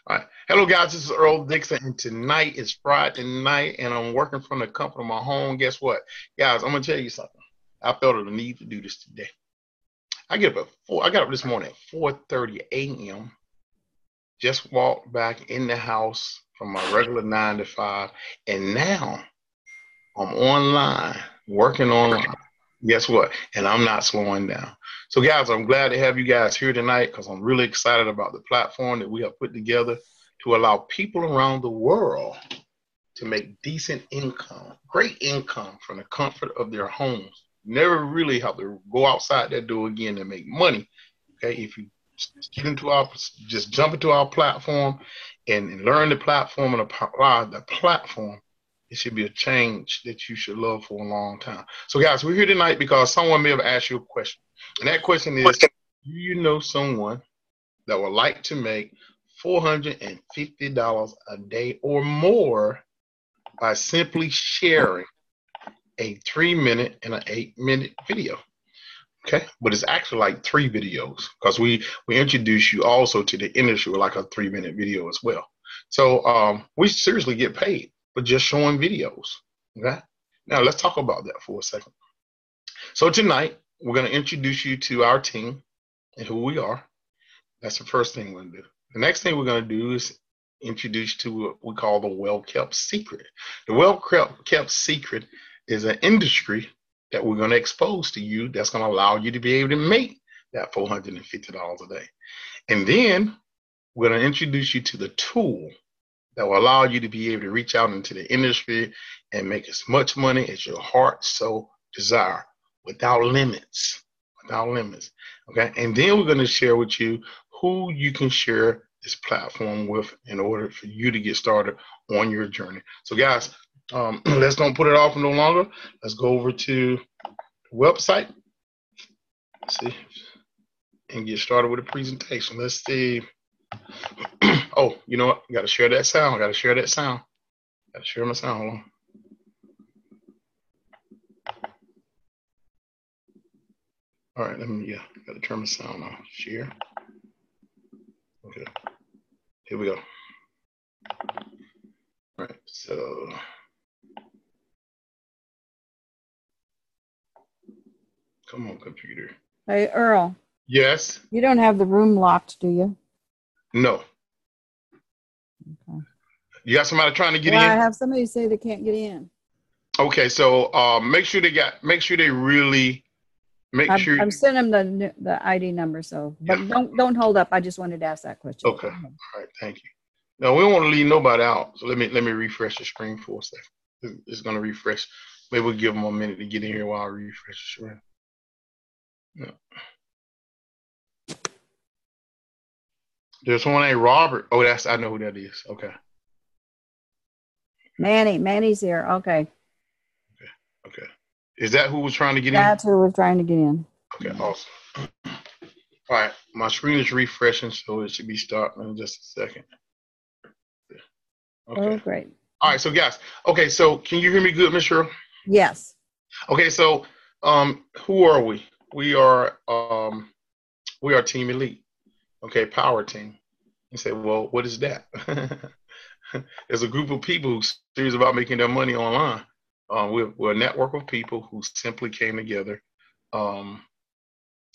All right. Hello, guys. This is Earl Dixon, and tonight is Friday night, and I'm working from the comfort of my home. Guess what, guys? I'm gonna tell you something. I felt the need to do this today. I got up this morning at 4:30 a.m. Just walked back in the house from my regular 9 to 5, and now I'm online, working online. Guess what? And I'm not slowing down. So, guys, I'm glad to have you guys here tonight because I'm really excited about the platform that we have put together to allow people around the world to make decent income, great income from the comfort of their homes. Never really have to go outside that door again and make money. Okay, if you just jump into our platform and learn the platform and apply the platform, it should be a change that you should love for a long time. So, guys, we're here tonight because someone may have asked you a question. And that question is, do you know someone that would like to make $450 a day or more by simply sharing a 3-minute and an 8-minute video? Okay, but it's actually like 3 videos because we introduce you also to the industry with like a 3-minute video as well. So we seriously get paid for just showing videos. Okay, now let's talk about that for a second. So tonight we're going to introduce you to our team and who we are. That's the first thing we're going to do. The next thing we're going to do is introduce you to what we call the well-kept secret. The well-kept secret is an industry that we're going to expose to you that's going to allow you to be able to make that $450 a day. And then we're going to introduce you to the tool that will allow you to be able to reach out into the industry and make as much money as your heart so desire without limits. Without limits. Okay. And then we're going to share with you who you can share this platform with in order for you to get started on your journey. So, guys, let's don't put it off no longer. Let's go over to the website. Let's see, and get started with the presentation. Let's see. Oh, you know what? I got to share that sound. I got to share that sound. Got to share my sound. Hold on. All right, got to turn my sound on. Share. Okay, here we go. All right, so come on, computer. Hey, Earl. Yes? You don't have the room locked, do you? No. Okay. You got somebody trying to get in? I have somebody say they can't get in. Okay, so make sure they really I'm sending them the ID number, so but yeah. Don't hold up. I just wanted to ask that question. Okay. All right, thank you. No, we don't want to leave nobody out. So let me refresh the screen for a second. It's gonna refresh. Maybe we'll give them a minute to get in here while I refresh the screen. No. There's one named Robert. Oh, I know who that is. Okay. Manny's here. Okay. Okay. Is that who was trying to get in? That's who was trying to get in. Okay, awesome. All right, my screen is refreshing, so it should be starting in just a second. Okay. Oh, great. All right, so guys, okay, so can you hear me good, Ms. Sheryl? Yes. Okay, so who are we? We are Team Elite. Okay, Power Team. You say, well, what is that? There's a group of people who's serious about making their money online. We're a network of people who simply came together. Let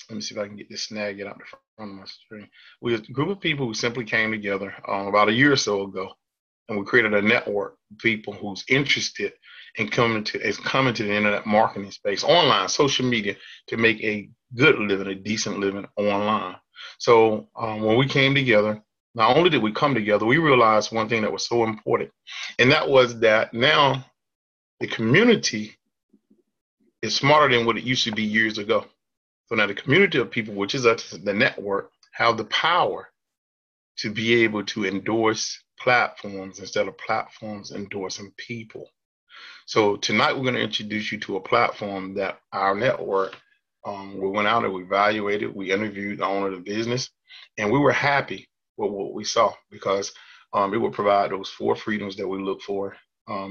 me see if I can get this snag out the front of my screen. We're a group of people who simply came together about a year or so ago, and we created a network of people who's interested in coming to the internet marketing space, online, social media, to make a good living, a decent living online. So when we came together, not only did we come together, we realized one thing that was so important, and that was that now the community is smarter than what it used to be years ago. So now the community of people, which is us, the network, have the power to be able to endorse platforms instead of platforms endorsing people. So tonight we're going to introduce you to a platform that our network, we went out and we evaluated, we interviewed the owner of the business, and we were happy with what we saw because it would provide those 4 freedoms that we look for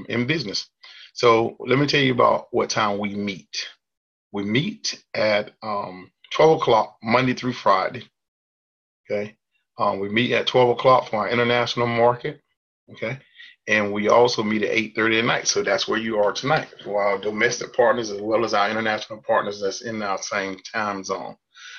in business. So let me tell you about what time we meet. We meet at 12 o'clock Monday through Friday. Okay. We meet at 12 o'clock for our international market. Okay. And we also meet at 8:30 at night. So that's where you are tonight for our domestic partners as well as our international partners that's in our same time zone.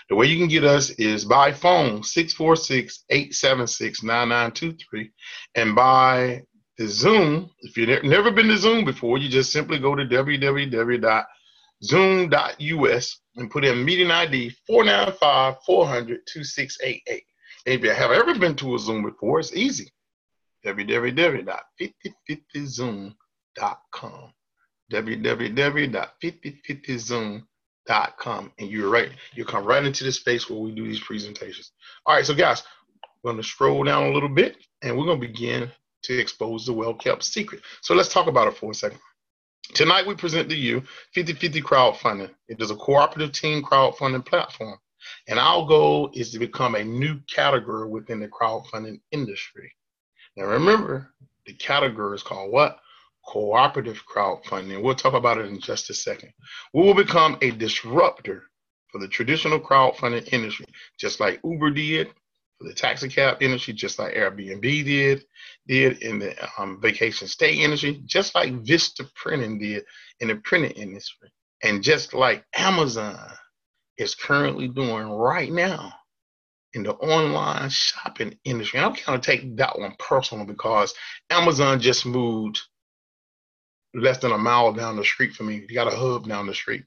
The way you can get us is by phone, 646-876-9923. And by the Zoom, if you've never been to Zoom before, you just simply go to www.zoom.us and put in meeting ID 495-400-2688. And if you have ever been to a Zoom before, it's easy. www.5050zoom.com. www.5050zoom.com. And you're right. You come right into the space where we do these presentations. All right, so guys, we're going to scroll down a little bit and we're going to begin to expose the well-kept secret. So let's talk about it for a second. Tonight we present to you 50/50 crowdfunding. It is a cooperative team crowdfunding platform. And our goal is to become a new category within the crowdfunding industry. Now remember, the category is called what? Cooperative crowdfunding. We'll talk about it in just a second. We will become a disruptor for the traditional crowdfunding industry, just like Uber did for the taxi cab industry, just like Airbnb did in the vacation stay industry, just like Vista Printing did in the printing industry, and just like Amazon is currently doing right now in the online shopping industry. And I'll kind of take that one personal because Amazon just moved less than a mile down the street from me. You got a hub down the street.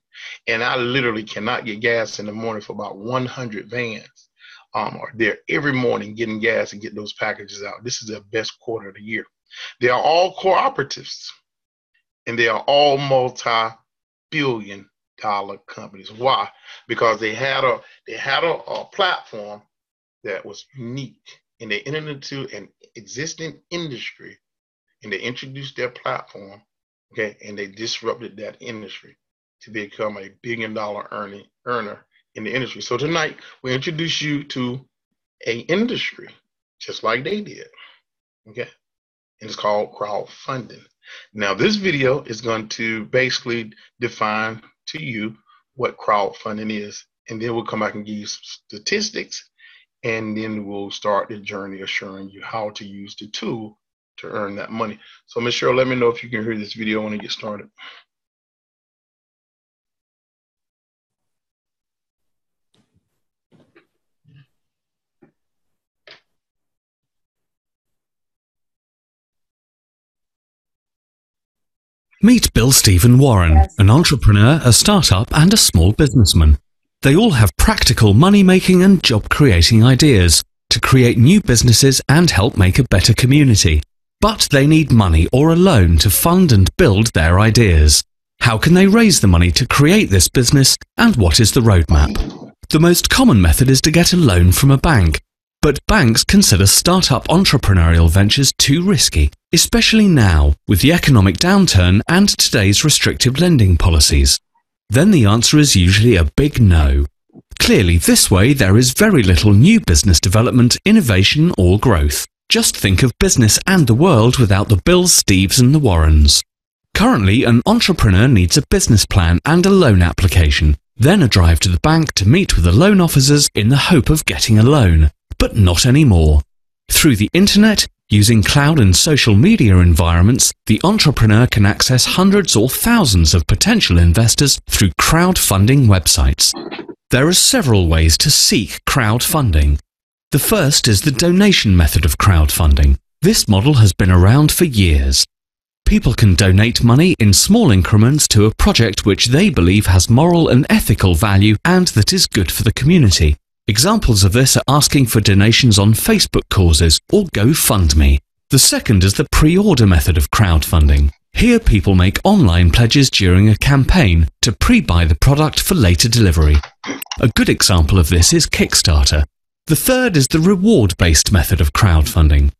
And I literally cannot get gas in the morning for about 100 vans. Are there every morning getting gas and get those packages out. This is their best quarter of the year. They are all cooperatives and they are all multi-billion-dollar companies. Why? Because they had a platform that was unique, and they entered into an existing industry, and they introduced their platform, okay, and they disrupted that industry to become a billion-dollar earner in the industry. So tonight we introduce you to a industry just like they did, okay, and it's called crowdfunding. Now this video is going to basically define to you what crowdfunding is, and then we'll come back and give you some statistics, and then we'll start the journey of showing you how to use the tool to earn that money. So Ms. Cheryl, let me know if you can hear this video when it gets started. Meet Bill Stephen Warren, Yes. an entrepreneur, a startup, and a small businessman. They all have practical money-making and job-creating ideas to create new businesses and help make a better community. But they need money or a loan to fund and build their ideas. How can they raise the money to create this business, and what is the roadmap? The most common method is to get a loan from a bank. But banks consider startup entrepreneurial ventures too risky, especially now with the economic downturn and today's restrictive lending policies. Then the answer is usually a big no. Clearly, this way there is very little new business development, innovation, or growth. Just think of business and the world without the Bills, Steves, and the Warrens. Currently, an entrepreneur needs a business plan and a loan application, then a drive to the bank to meet with the loan officers in the hope of getting a loan. But not anymore. Through the internet, using cloud and social media environments, the entrepreneur can access hundreds or thousands of potential investors through crowdfunding websites. There are several ways to seek crowdfunding. The first is the donation method of crowdfunding. This model has been around for years. People can donate money in small increments to a project which they believe has moral and ethical value and that is good for the community. Examples of this are asking for donations on Facebook causes or GoFundMe. The second is the pre-order method of crowdfunding. Here people make online pledges during a campaign to pre-buy the product for later delivery. A good example of this is Kickstarter. The third is the reward-based method of crowdfunding.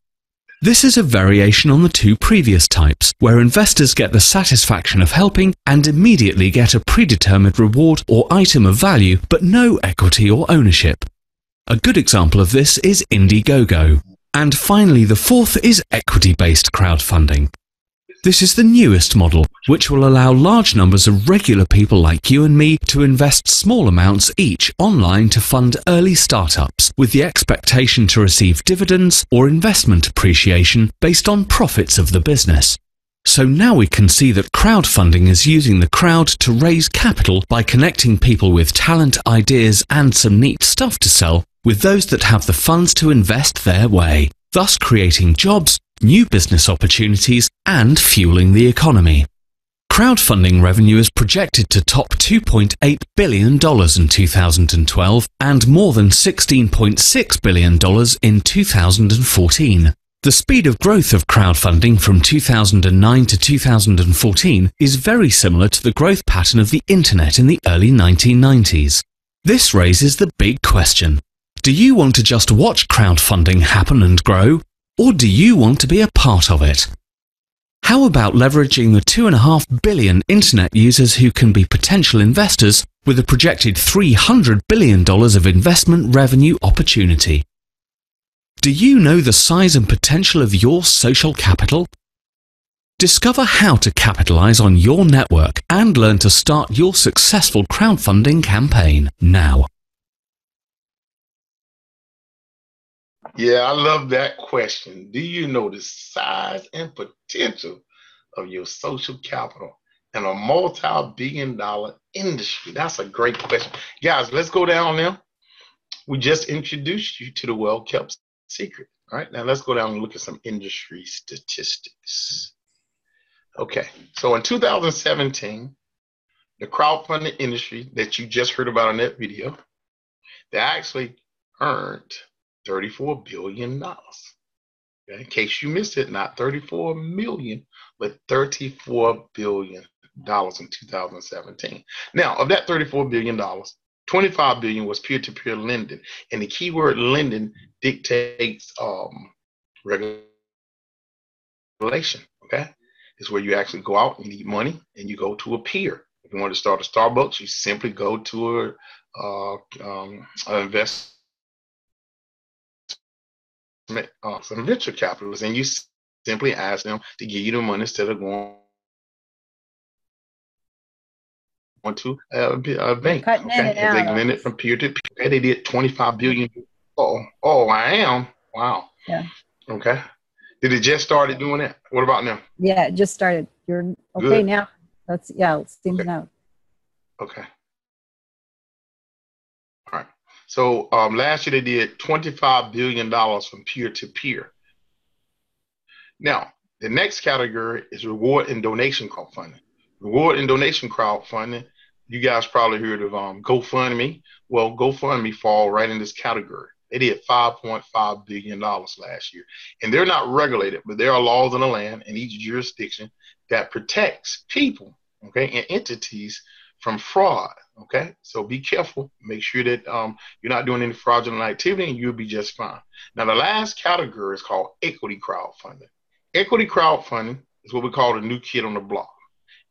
This is a variation on the two previous types, where investors get the satisfaction of helping and immediately get a predetermined reward or item of value, but no equity or ownership. A good example of this is Indiegogo. And finally, the fourth is equity-based crowdfunding. This is the newest model, which will allow large numbers of regular people like you and me to invest small amounts each online to fund early startups with the expectation to receive dividends or investment appreciation based on profits of the business. So now we can see that crowdfunding is using the crowd to raise capital by connecting people with talent, ideas, and some neat stuff to sell with those that have the funds to invest their way, thus creating jobs, new business opportunities, and fueling the economy. Crowdfunding revenue is projected to top $2.8 billion in 2012 and more than $16.6 billion in 2014. The speed of growth of crowdfunding from 2009 to 2014 is very similar to the growth pattern of the internet in the early 1990s. This raises the big question. Do you want to just watch crowdfunding happen and grow, or do you want to be a part of it? How about leveraging the 2.5 billion internet users who can be potential investors with a projected $300 billion of investment revenue opportunity? Do you know the size and potential of your social capital? Discover how to capitalize on your network and learn to start your successful crowdfunding campaign now. Yeah, I love that question. Do you know the size and potential of your social capital in a multi-billion-dollar industry? That's a great question. Guys, let's go down now. We just introduced you to the well-kept secret. All right, now let's go down and look at some industry statistics. Okay, so in 2017, the crowdfunding industry that you just heard about in that video, they actually earned $34 billion. Okay? In case you missed it, not 34 million, but $34 billion in 2017. Now, of that $34 billion, $25 billion was peer-to-peer lending. And the keyword lending dictates regulation, okay? It's where you actually go out and need money and you go to a peer. If you want to start a Starbucks, you simply go to an investment, some venture capitalists, and you simply ask them to give you the money instead of going to a bank. Okay? If they lend it from peer to peer, they did 25 billion. Oh, I am. Wow. Yeah. Okay. Did it just started doing that? What about now? Yeah, it just started. You're okay Good. now. That's it seems now. Okay. All right. So last year they did $25 billion from peer to peer. Now, the next category is reward and donation crowdfunding. Reward and donation crowdfunding, you guys probably heard of GoFundMe. Well, GoFundMe fall right in this category. They did $5.5 billion last year. And they're not regulated, but there are laws in the land in each jurisdiction that protects people, okay, and entities from fraud, okay? So be careful. Make sure that you're not doing any fraudulent activity and you'll be just fine. Now, the last category is called equity crowdfunding. Equity crowdfunding is what we call the new kid on the block.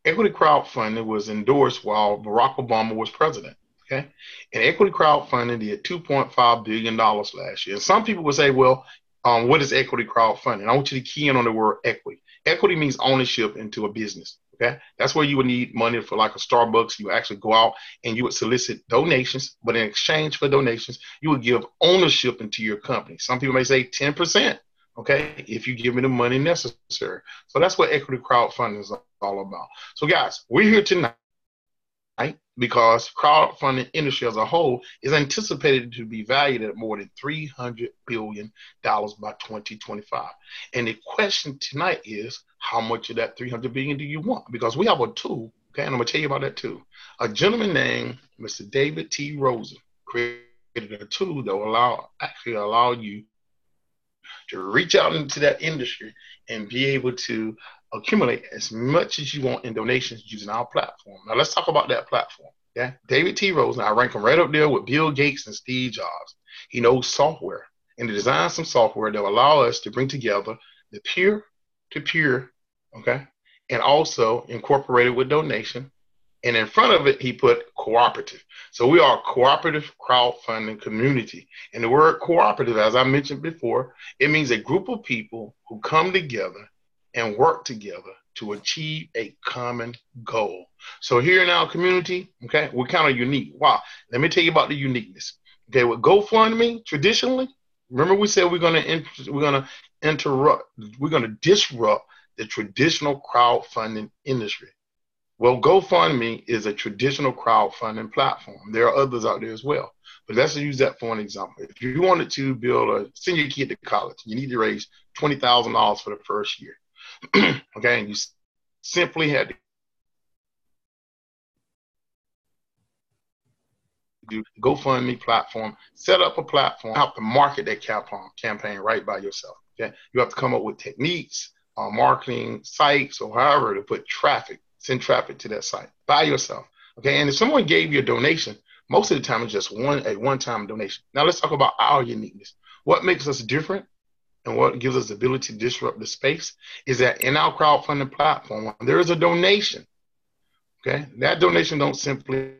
Equity crowdfunding was endorsed while Barack Obama was president. Okay, and equity crowdfunding did $2.5 billion last year. And some people would say, well, what is equity crowdfunding? I want you to key in on the word equity. Equity means ownership into a business. Okay, that's where you would need money for like a Starbucks. You actually go out and you would solicit donations, but in exchange for donations, you would give ownership into your company. Some people may say 10%. Okay, if you give me the money necessary. So that's what equity crowdfunding is all about. So guys, we're here tonight because crowdfunding industry as a whole is anticipated to be valued at more than $300 billion by 2025. And the question tonight is, how much of that $300 billion do you want? Because we have a tool, okay, and I'm going to tell you about that too. A gentleman named Mr. David T. Rosen created a tool that will allow you to reach out into that industry and be able to accumulate as much as you want in donations using our platform. Now let's talk about that platform. Yeah, David T. Rosen, I rank him right up there with Bill Gates and Steve Jobs. He knows software and to design some software that will allow us to bring together the peer-to-peer, okay, and also incorporate it with donation. And in front of it, he put cooperative. So we are a cooperative crowdfunding community. And the word cooperative, as I mentioned before, it means a group of people who come together and work together to achieve a common goal. So here in our community, okay, we're kind of unique. Wow. Let me tell you about the uniqueness. Okay, with GoFundMe, traditionally, remember we said we're going to disrupt the traditional crowdfunding industry. Well, GoFundMe is a traditional crowdfunding platform. There are others out there as well. But let's use that for an example. If you wanted to send your kid to college, you need to raise $20,000 for the first year. Okay, and you simply had to do GoFundMe platform, set up a platform, have to market that campaign right by yourself. Okay, you have to come up with techniques, marketing sites, or however to put traffic, send traffic to that site by yourself. Okay, and if someone gave you a donation, most of the time it's just a one-time donation. Now let's talk about our uniqueness. What makes us different and what gives us the ability to disrupt the space is that in our crowdfunding platform, when there is a donation, okay, that donation don't simply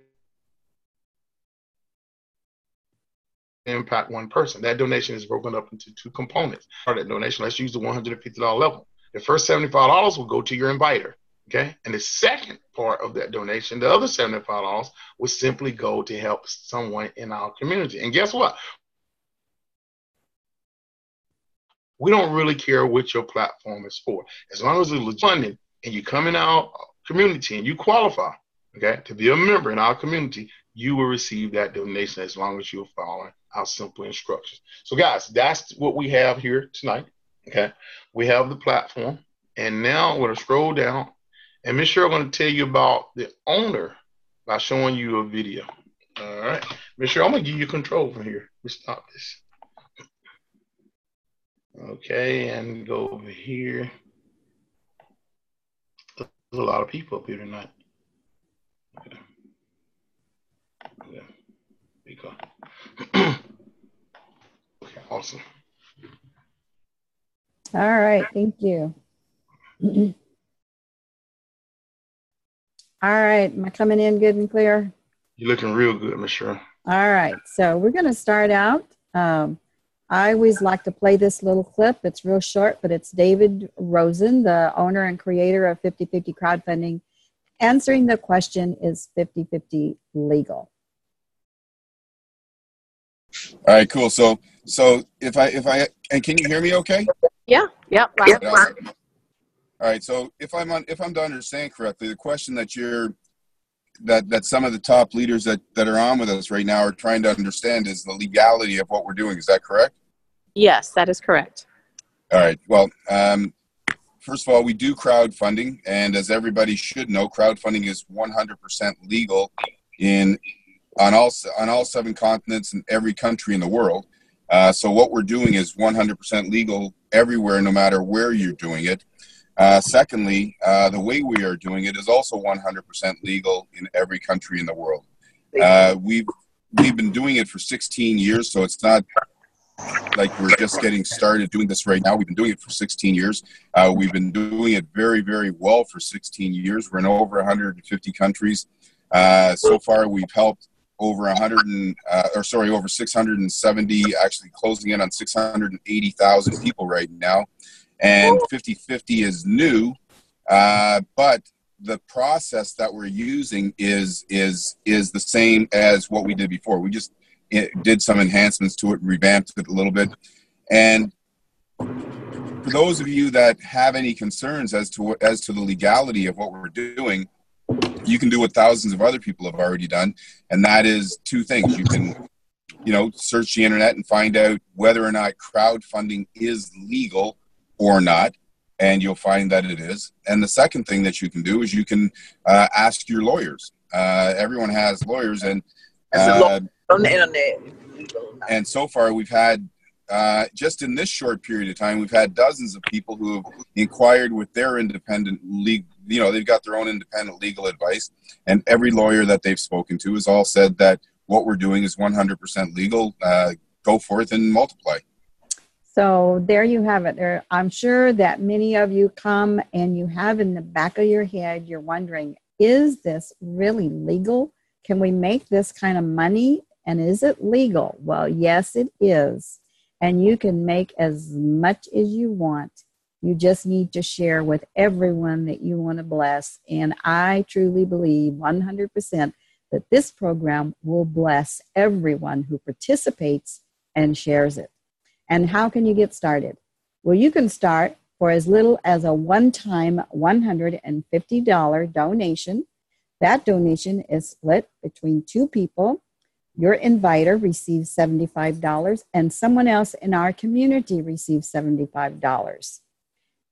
impact one person. That donation is broken up into two components. Part of that donation, let's use the $150 level. The first $75 will go to your inviter. Okay, and the second part of that donation, the other $75, will simply go to help someone in our community. And guess what? We don't really care what your platform is for. As long as it's funding and you come in our community and you qualify, okay, to be a member in our community, you will receive that donation as long as you're following our simple instructions. So guys, that's what we have here tonight. Okay, we have the platform, and now I'm going to scroll down. And Ms. Sheryl, I'm going to tell you about the owner by showing you a video. All right. Ms. Sheryl, I'm going to give you control from here. We stop this. Okay, and go over here. There's a lot of people up here tonight. Okay. Yeah. There you go. Okay, awesome. All right, thank you. All right, am I coming in good and clear? You're looking real good, Ms. Sheryl. All right, so we're going to start out. I always like to play this little clip. It's real short, but it's David Rosen, the owner and creator of 50/50 Crowdfunding, answering the question, is 50/50 legal? All right, cool. So if I and can you hear me okay? Yeah. All right, so if I'm to understand correctly, the question that that some of the top leaders that are on with us right now are trying to understand is the legality of what we're doing. Is that correct? Yes, that is correct. All right. Well, first of all, we do crowdfunding, and as everybody should know, crowdfunding is 100% legal on all 7 continents and every country in the world. So what we're doing is 100% legal everywhere, no matter where you're doing it. Secondly, the way we are doing it is also 100% legal in every country in the world. We've been doing it for 16 years, so it's not like we're just getting started doing this right now. We've been doing it for 16 years. We've been doing it very, very well for 16 years. We're in over 150 countries. So far, we've helped over 670, actually closing in on 680,000 people right now. And 50/50 is new, but the process that we're using is the same as what we did before. We just did some enhancements to it, revamped it a little bit. And for those of you that have any concerns as to the legality of what we're doing, you can do what thousands of other people have already done, and that is 2 things. You can, search the internet and find out whether or not crowdfunding is legal or not, and you'll find that it is. And the second thing that you can do is you can ask your lawyers. Everyone has lawyers, and on the internet. And so far, we've had just in this short period of time, we've had dozens of people who have inquired with their independent legal. They've got their own independent legal advice, and every lawyer that they've spoken to has all said that what we're doing is 100% legal. Go forth and multiply. So there you have it. I'm sure that many of you come and you have in the back of your head, you're wondering, is this really legal? Can we make this kind of money? And is it legal? Well, yes, it is. And you can make as much as you want. You just need to share with everyone that you want to bless. And I truly believe 100% that this program will bless everyone who participates and shares it. And how can you get started? Well, you can start for as little as a one-time $150 donation. That donation is split between two people. Your inviter receives $75 and someone else in our community receives $75.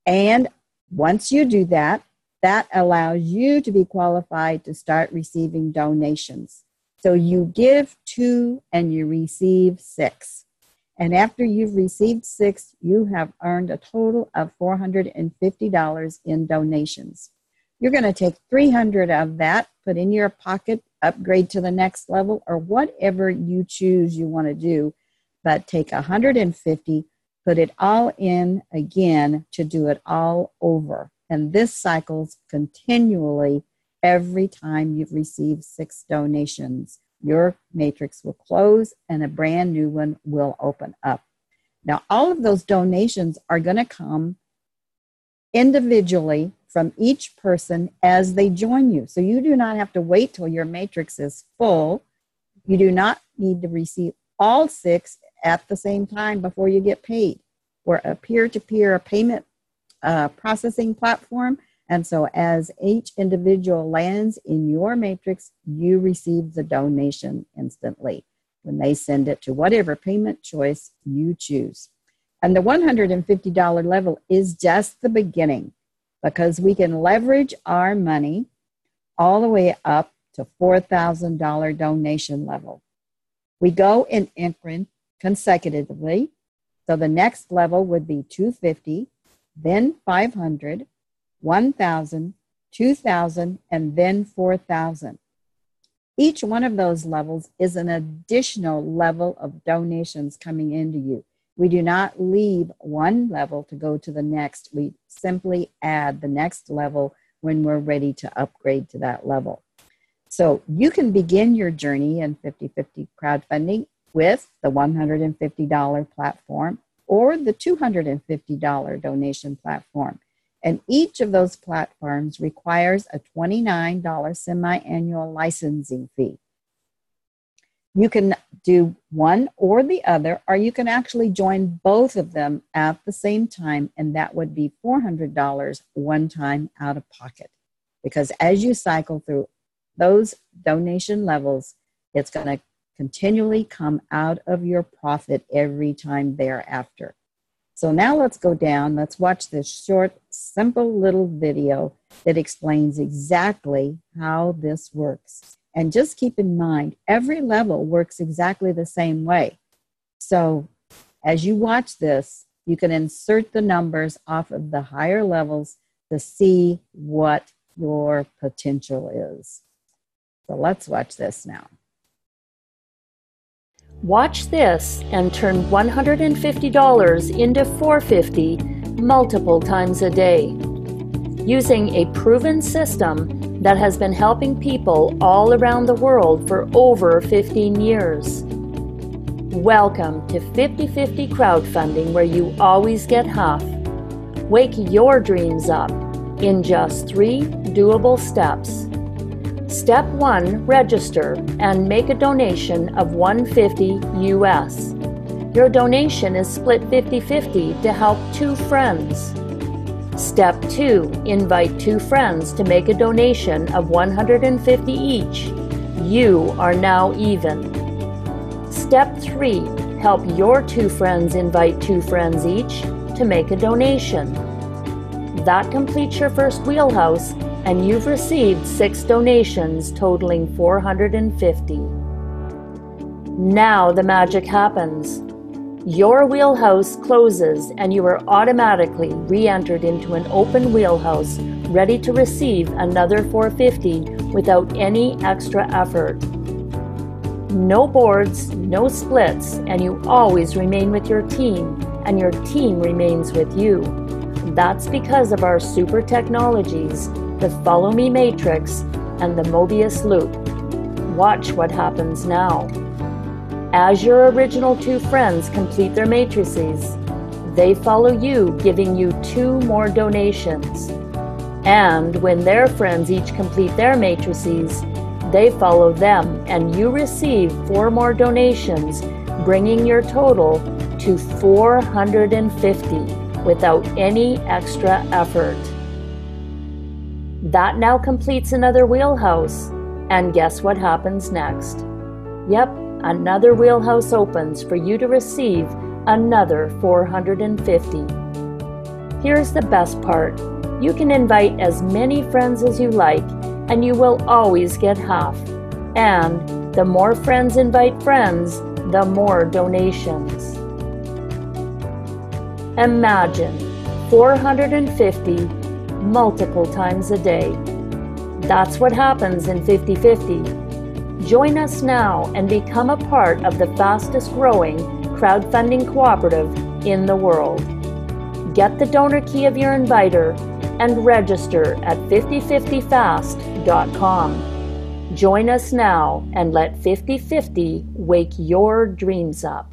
And once you do that, that allows you to be qualified to start receiving donations. So you give 2 and you receive 6. And after you've received 6, you have earned a total of $450 in donations. You're going to take 300 of that, put in your pocket, upgrade to the next level, or whatever you choose you want to do. But take 150, put it all in again to do it all over. And this cycles continually every time you've received 6 donations. Your matrix will close and a brand new one will open up. Now, all of those donations are going to come individually from each person as they join you. So you do not have to wait till your matrix is full. You do not need to receive all 6 at the same time before you get paid. We're a peer-to-peer payment processing platform. And so as each individual lands in your matrix, you receive the donation instantly when they send it to whatever payment choice you choose. And the $150 level is just the beginning, because we can leverage our money all the way up to $4,000 donation level. We go in increments consecutively. So the next level would be $250, then $500, $1,000, $2,000, and then $4,000. Each one of those levels is an additional level of donations coming into you. We do not leave one level to go to the next. We simply add the next level when we're ready to upgrade to that level. So you can begin your journey in 50/50 crowdfunding with the $150 platform or the $250 donation platform. And each of those platforms requires a $29 semi-annual licensing fee. You can do one or the other, or you can actually join both of them at the same time, and that would be $400 one time out of pocket. Because as you cycle through those donation levels, it's going to continually come out of your profit every time thereafter. So now let's go down. Let's watch this short, simple little video that explains exactly how this works. And just keep in mind, every level works exactly the same way. So as you watch this, you can insert the numbers off of the higher levels to see what your potential is. So let's watch this now. Watch this and turn $150 into $450 multiple times a day. Using a proven system that has been helping people all around the world for over 15 years. Welcome to 50/50 crowdfunding, where you always get half. Wake your dreams up in just 3 doable steps. Step 1, register and make a donation of $150 US. Your donation is split 50/50 to help 2 friends. Step 2, invite 2 friends to make a donation of $150 each. You are now even. Step 3, help your 2 friends invite 2 friends each to make a donation. That completes your first wheelhouse, and you've received 6 donations totaling $450. Now the magic happens. Your wheelhouse closes and you are automatically re-entered into an open wheelhouse, ready to receive another $450 without any extra effort. No boards, no splits, and you always remain with your team, and your team remains with you. That's because of our super technologies, the Follow Me Matrix and the Mobius Loop. Watch what happens now. As your original 2 friends complete their matrices, they follow you, giving you 2 more donations. And when their friends each complete their matrices, they follow them and you receive 4 more donations, bringing your total to 450 without any extra effort. That now completes another wheelhouse. And guess what happens next? Yep, another wheelhouse opens for you to receive another 450. Here's the best part. You can invite as many friends as you like, and you will always get half. And the more friends invite friends, the more donations. Imagine 450 multiple times a day. That's what happens in 50/50. Join us now and become a part of the fastest growing crowdfunding cooperative in the world. Get the donor key of your inviter and register at 5050fast.com. Join us now and let 50/50 wake your dreams up.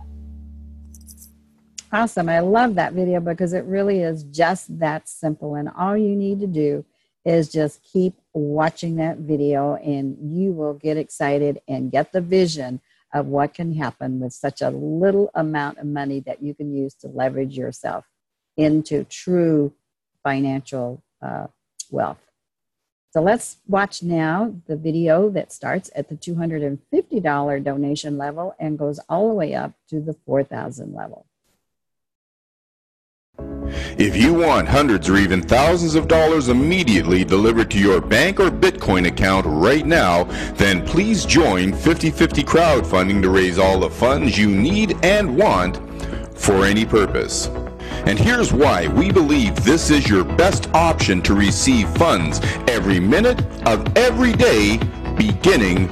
Awesome. I love that video because it really is just that simple. And all you need to do is just keep watching that video and you will get excited and get the vision of what can happen with such a little amount of money that you can use to leverage yourself into true financial wealth. So let's watch now the video that starts at the $250 donation level and goes all the way up to the $4,000 level. If you want hundreds or even thousands of dollars immediately delivered to your bank or Bitcoin account right now, then please join 50/50 Crowdfunding to raise all the funds you need and want for any purpose. And here's why we believe this is your best option to receive funds every minute of every day, beginning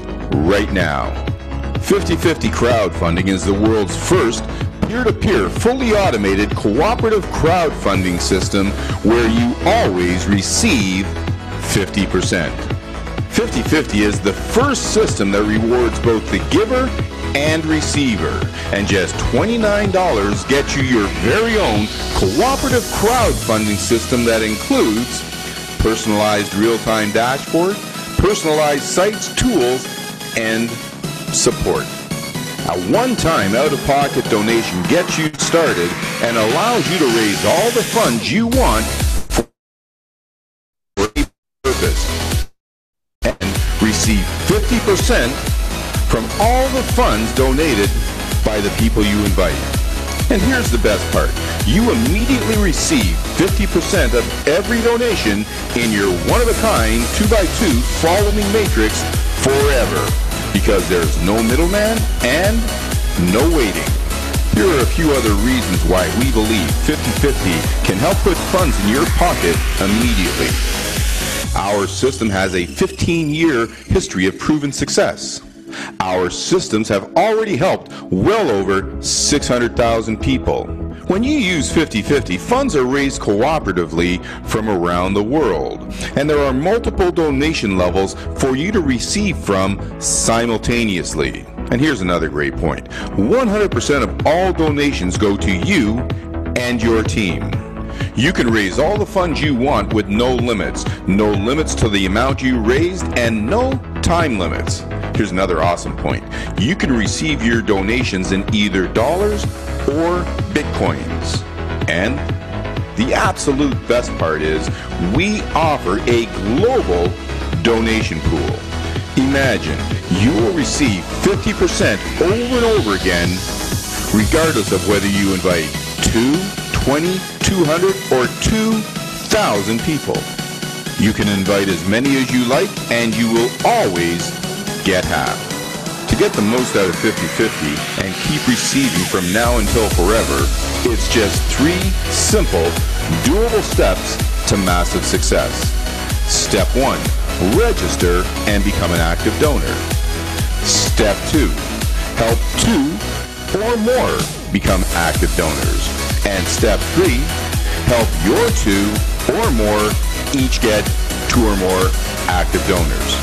right now. 50/50 Crowdfunding is the world's first peer-to-peer, fully automated, cooperative crowdfunding system where you always receive 50%. 50/50 is the first system that rewards both the giver and receiver, and just $29 gets you your very own cooperative crowdfunding system that includes personalized real-time dashboard, personalized sites, tools, and support. A one-time out-of-pocket donation gets you started and allows you to raise all the funds you want for a purpose and receive 50% from all the funds donated by the people you invite. And here's the best part. You immediately receive 50% of every donation in your one-of-a-kind 2x2 follow-me matrix forever, because there's no middleman and no waiting. Here are a few other reasons why we believe 50/50 can help put funds in your pocket immediately. Our system has a 15-year history of proven success. Our systems have already helped well over 600,000 people. When you use 50/50, funds are raised cooperatively from around the world, and there are multiple donation levels for you to receive from simultaneously. And here's another great point. 100% of all donations go to you and your team. You can raise all the funds you want with no limits to the amount you raised, and no time limits. Here's another awesome point. You can receive your donations in either dollars or Bitcoins. And the absolute best part is we offer a global donation pool. Imagine you will receive 50% over and over again, regardless of whether you invite 2, 20, 200, or 2,000 people. You can invite as many as you like, and you will always get half. To get the most out of 50/50 and keep receiving from now until forever, it's just 3 simple, doable steps to massive success. Step 1, register and become an active donor. Step 2, help 2 or more become active donors. And step 3, help your 2 or more each get 2 or more active donors.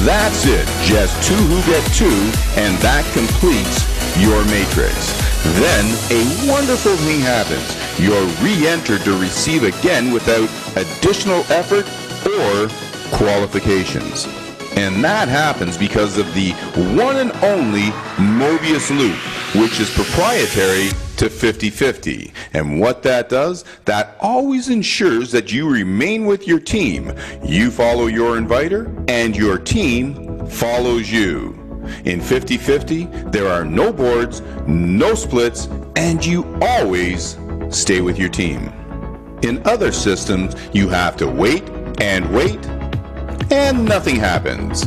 That's it, just 2 who get 2, and that completes your matrix. Then a wonderful thing happens. You're re-entered to receive again without additional effort or qualifications. And that happens because of the one and only Mobius loop, which is proprietary to 50/50. And what that does, that always ensures that you remain with your team. You follow your inviter, and your team follows you. In 50/50, there are no boards, no splits, and you always stay with your team. In other systems, you have to wait, and nothing happens.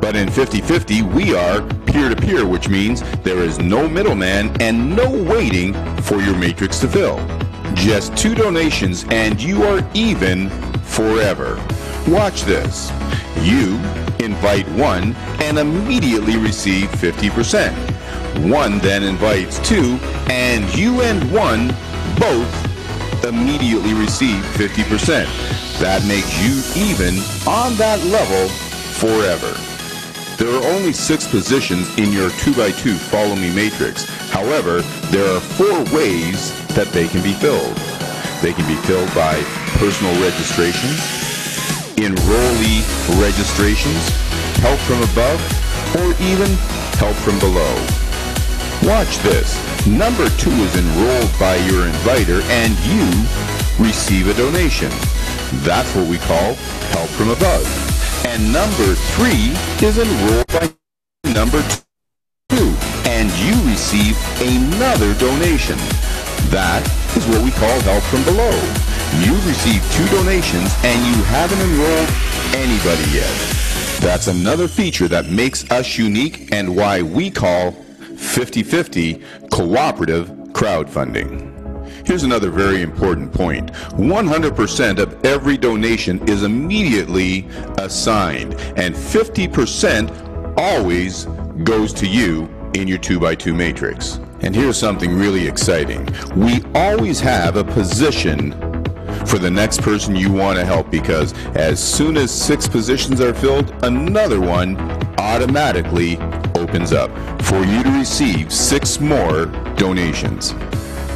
But in 50/50, we are peer-to-peer, which means there is no middleman and no waiting for your matrix to fill. Just 2 donations and you are even forever. Watch this. You invite one and immediately receive 50%. One then invites 2 and you and one both immediately receive 50%. That makes you even on that level forever. There are only 6 positions in your 2x2 Follow Me matrix. However, there are 4 ways that they can be filled. They can be filled by personal registration, enrollee registrations, help from above, or even help from below. Watch this. Number 2 is enrolled by your inviter and you receive a donation. That's what we call help from above. And number 3 is enrolled by number 2 and you receive another donation. That is what we call help from below. You've received 2 donations and you haven't enrolled anybody yet. That's another feature that makes us unique and why we call 50/50 cooperative crowdfunding. Here's another very important point. 100% of every donation is immediately assigned, and 50% always goes to you in your 2x2 matrix. And here's something really exciting. We always have a position for the next person you want to help, because as soon as 6 positions are filled, another one automatically opens up for you to receive 6 more donations.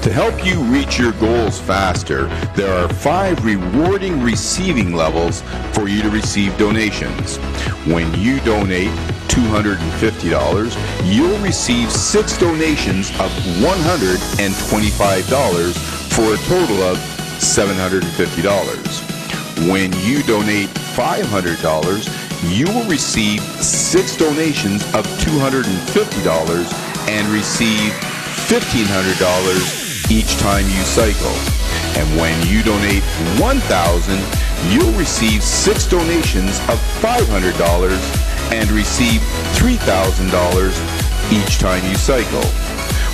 To help you reach your goals faster, there are 5 rewarding receiving levels for you to receive donations. When you donate $250, you'll receive 6 donations of $125 for a total of $750. When you donate $500, you will receive 6 donations of $250 and receive $1,500 each time you cycle. And when you donate $1,000, you'll receive 6 donations of $500 and receive $3,000 each time you cycle.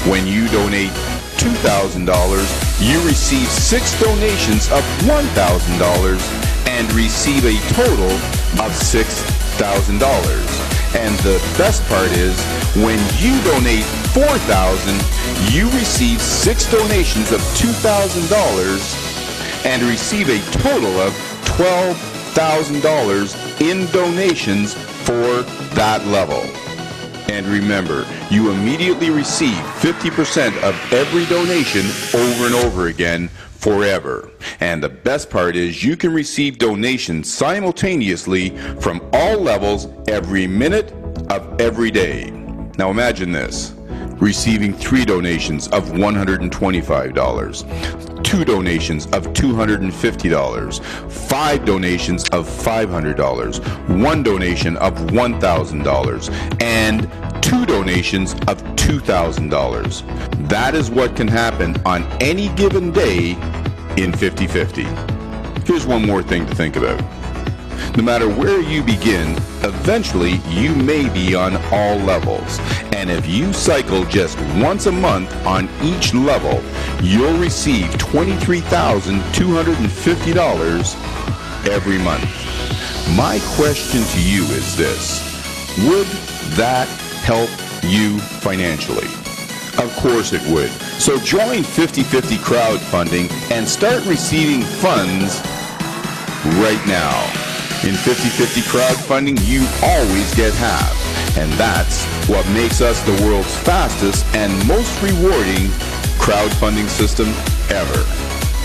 When you donate $2,000, you receive 6 donations of $1,000 and receive a total of $6,000. And the best part is, when you donate $4,000, you receive 6 donations of $2,000 and receive a total of $12,000 in donations for that level. And remember, you immediately receive 50% of every donation over and over again forever. And the best part is you can receive donations simultaneously from all levels every minute of every day. Now imagine this. Receiving 3 donations of $125, 2 donations of $250, 5 donations of $500, 1 donation of $1,000, and 2 donations of $2,000. That is what can happen on any given day in 50/50. Here's one more thing to think about. No matter where you begin, eventually you may be on all levels. And if you cycle just once a month on each level, you'll receive $23,250 every month. My question to you is this: would that help you financially? Of course it would. So join 50/50 crowdfunding and start receiving funds right now. In 50/50 crowdfunding, you always get half, and that's what makes us the world's fastest and most rewarding crowdfunding system ever.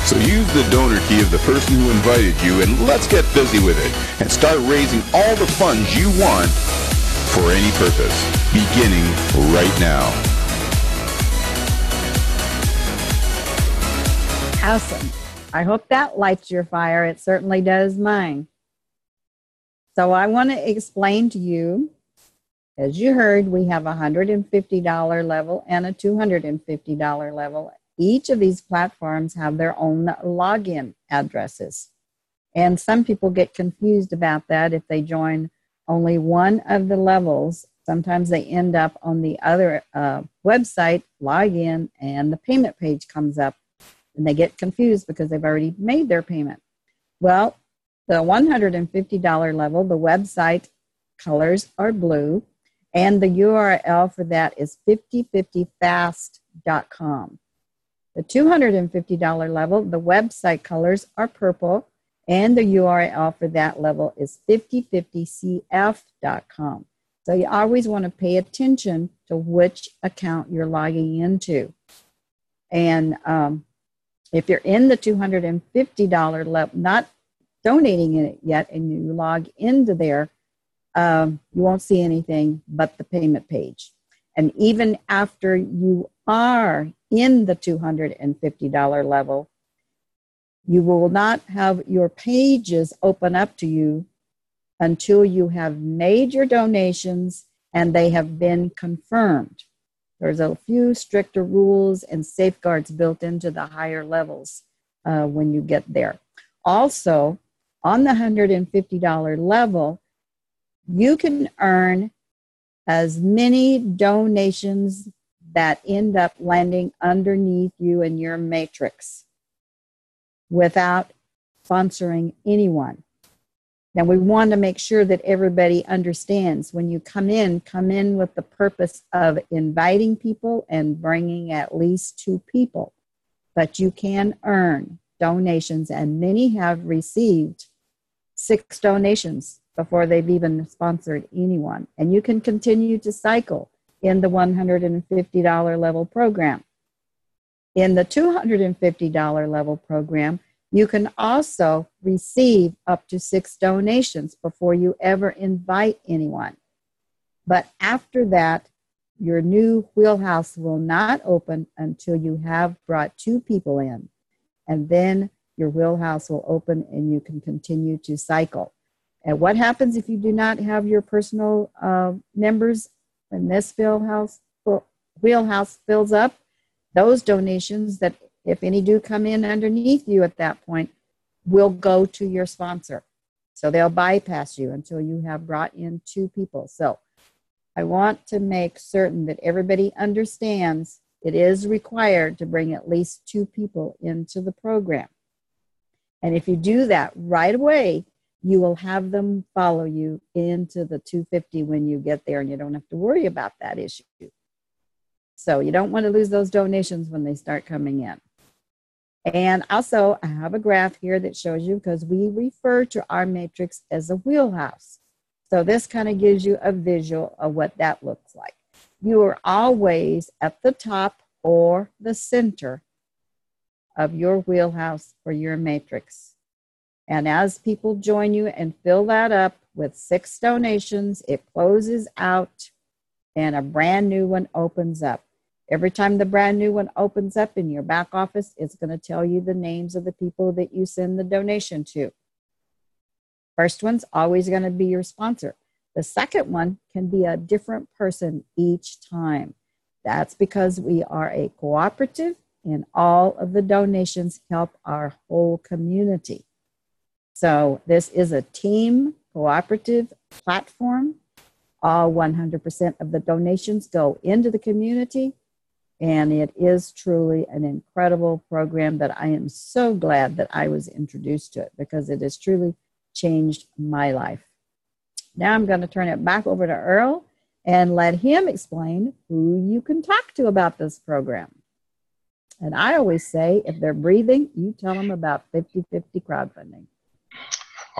So use the donor key of the person who invited you, and let's get busy with it and start raising all the funds you want for any purpose, beginning right now. Awesome. I hope that lights your fire. It certainly does mine. So I want to explain to you, as you heard, we have a $150 level and a $250 level. Each of these platforms have their own login addresses. And some people get confused about that if they join only one of the levels. Sometimes they end up on the other website, log in, and the payment page comes up. And they get confused because they've already made their payment. Well, the $150 level, the website colors are blue, and the URL for that is 5050fast.com. The $250 level, the website colors are purple, and the URL for that level is 5050cf.com. So you always want to pay attention to which account you're logging into. And if you're in the $250 level, not donating in it yet, and you log into there, you won't see anything but the payment page. And even after you are in the $250 level, you will not have your pages open up to you until you have made your donations and they have been confirmed. There's a few stricter rules and safeguards built into the higher levels when you get there. Also, on the $150 level, you can earn as many donations that end up landing underneath you in your matrix without sponsoring anyone. Now, we want to make sure that everybody understands when you come in with the purpose of inviting people and bringing at least 2 people. But you can earn donations, and many have received 6 donations before they've even sponsored anyone. And you can continue to cycle in the $150 level program. In the $250 level program, you can also receive up to 6 donations before you ever invite anyone. But after that, your new wheelhouse will not open until you have brought 2 people in. And then your wheelhouse will open and you can continue to cycle. And what happens if you do not have your personal members and this wheelhouse fills up? Those donations that, if any do come in underneath you at that point, will go to your sponsor. So they'll bypass you until you have brought in 2 people. So I want to make certain that everybody understands it is required to bring at least 2 people into the program. And if you do that right away, you will have them follow you into the 250 when you get there, and you don't have to worry about that issue. So you don't want to lose those donations when they start coming in. And also, I have a graph here that shows you, because we refer to our matrix as a wheelhouse. So this kind of gives you a visual of what that looks like. You are always at the top or the center of your wheelhouse or your matrix. And as people join you and fill that up with 6 donations, it closes out and a brand new one opens up. Every time the brand new one opens up in your back office, it's going to tell you the names of the people that you send the donation to. First one's always going to be your sponsor. The second one can be a different person each time. That's because we are a cooperative and all of the donations help our whole community. So this is a team cooperative platform. All 100% of the donations go into the community. And it is truly an incredible program that I am so glad that I was introduced to it, because it has truly changed my life. Now I'm going to turn it back over to Earl and let him explain who you can talk to about this program. And I always say, if they're breathing, you tell them about 50/50 crowdfunding.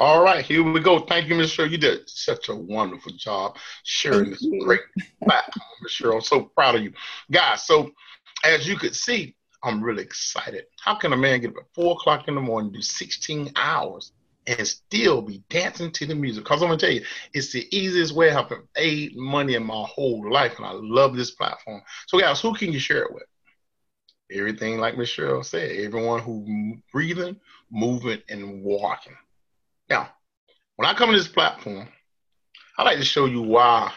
All right, here we go. Thank you, Ms. Cheryl. You did such a wonderful job sharing Thank this you. great platform, Ms. Cheryl. I'm so proud of you. Guys, so as you could see, I'm really excited. How can a man get up at 4 o'clock in the morning, do 16 hours, and still be dancing to the music? Because I'm going to tell you, it's the easiest way I've made money in my whole life, and I love this platform. So, guys, who can you share it with? Everything like Ms. Cheryl said, everyone who breathing, moving, and walking. Now, when I come to this platform, I like to show you why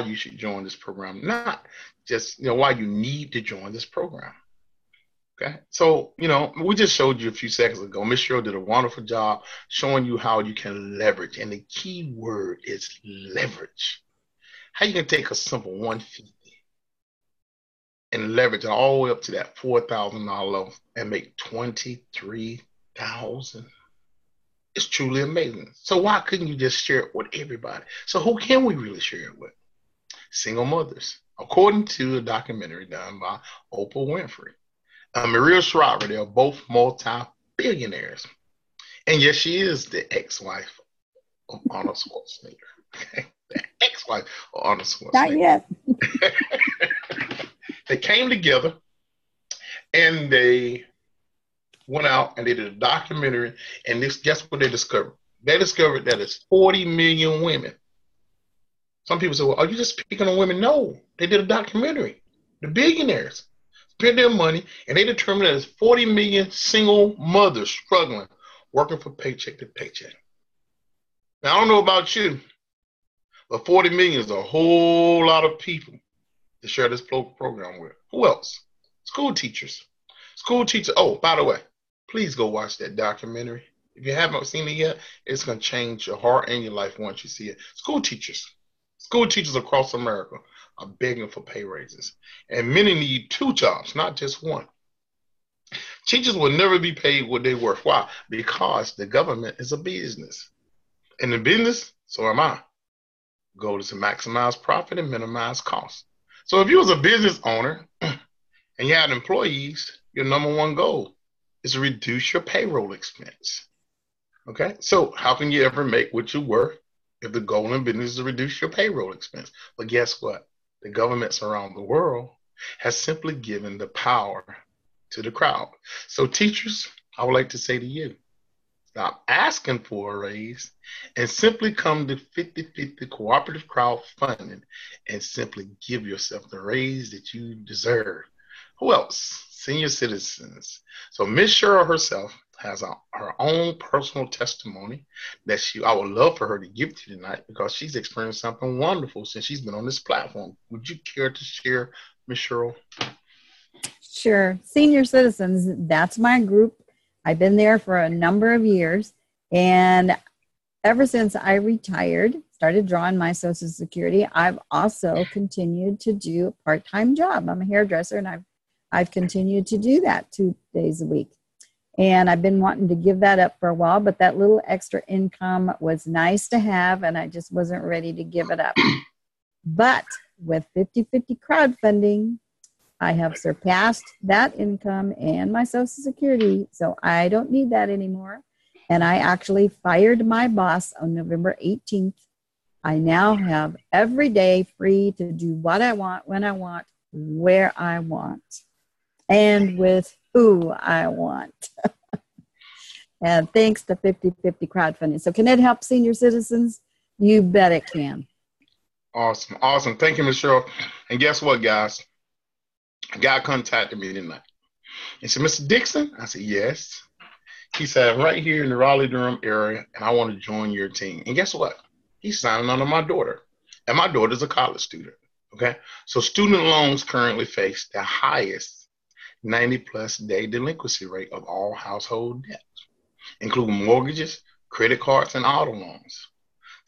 you should join this program, not just why you need to join this program. Okay, so we just showed you a few seconds ago. Ms. Cheryl did a wonderful job showing you how you can leverage, and the key word is leverage. How you can take a simple 150 and leverage it all the way up to that $4,000 level and make $23,000. It's truly amazing. So why couldn't you just share it with everybody? So who can we really share it with? Single mothers, according to a documentary done by Oprah Winfrey. Maria Shriver, they're both multi-billionaires. And yes, she is the ex-wife of Arnold Schwarzenegger. Okay? The ex-wife of Arnold Schwarzenegger. Not yet. They came together and they went out and they did a documentary, and guess what they discovered? They discovered that it's 40 million women. Some people say, well, are you just speaking on women? No, they did a documentary. The billionaires spent their money, and they determined that there's 40 million single mothers struggling, working for paycheck to paycheck. Now, I don't know about you, but 40 million is a whole lot of people to share this program with. Who else? School teachers. School teachers. Oh, by the way, please go watch that documentary. If you haven't seen it yet, it's going to change your heart and your life once you see it. School teachers. School teachers across America are begging for pay raises. And many need 2 jobs, not just one. Teachers will never be paid what they're worth. Why? Because the government is a business. And in business, so am I. Goal is to maximize profit and minimize costs. So if you was a business owner and you had employees, your number one goal is to reduce your payroll expense. Okay? So how can you ever make what you're worth if the goal in business is to reduce your payroll expense? But guess what? The governments around the world has simply given the power to the crowd. So teachers, I would like to say to you, stop asking for a raise and simply come to 50-50 cooperative crowdfunding and simply give yourself the raise that you deserve. Who else? Senior citizens. So Miss Cheryl herself has her own personal testimony that I would love for her to give to you tonight, because she's experienced something wonderful since she's been on this platform. Would you care to share, Miss Cheryl? Sure. Senior citizens, that's my group. I've been there for a number of years, and ever since I retired, started drawing my Social Security, I've also continued to do a part-time job. I'm a hairdresser, and I've continued to do that 2 days a week. And I've been wanting to give that up for a while, but that little extra income was nice to have, and I just wasn't ready to give it up. But with 50-50 crowdfunding, I have surpassed that income and my Social Security, so I don't need that anymore. And I actually fired my boss on November 18th. I now have every day free to do what I want, when I want, where I want, and with who I want. And thanks to 50-50 crowdfunding. So can it help senior citizens? You bet it can. Awesome. Awesome. Thank you, Ms. Cheryl. And guess what, guys? A guy contacted me tonight. He said, Mr. Dixon? I said, yes. He said, I'm right here in the Raleigh-Durham area, and I want to join your team. And guess what? He's signing under my daughter. And my daughter's a college student. Okay? So student loans currently face the highest 90-plus day delinquency rate of all household debt, including mortgages, credit cards, and auto loans.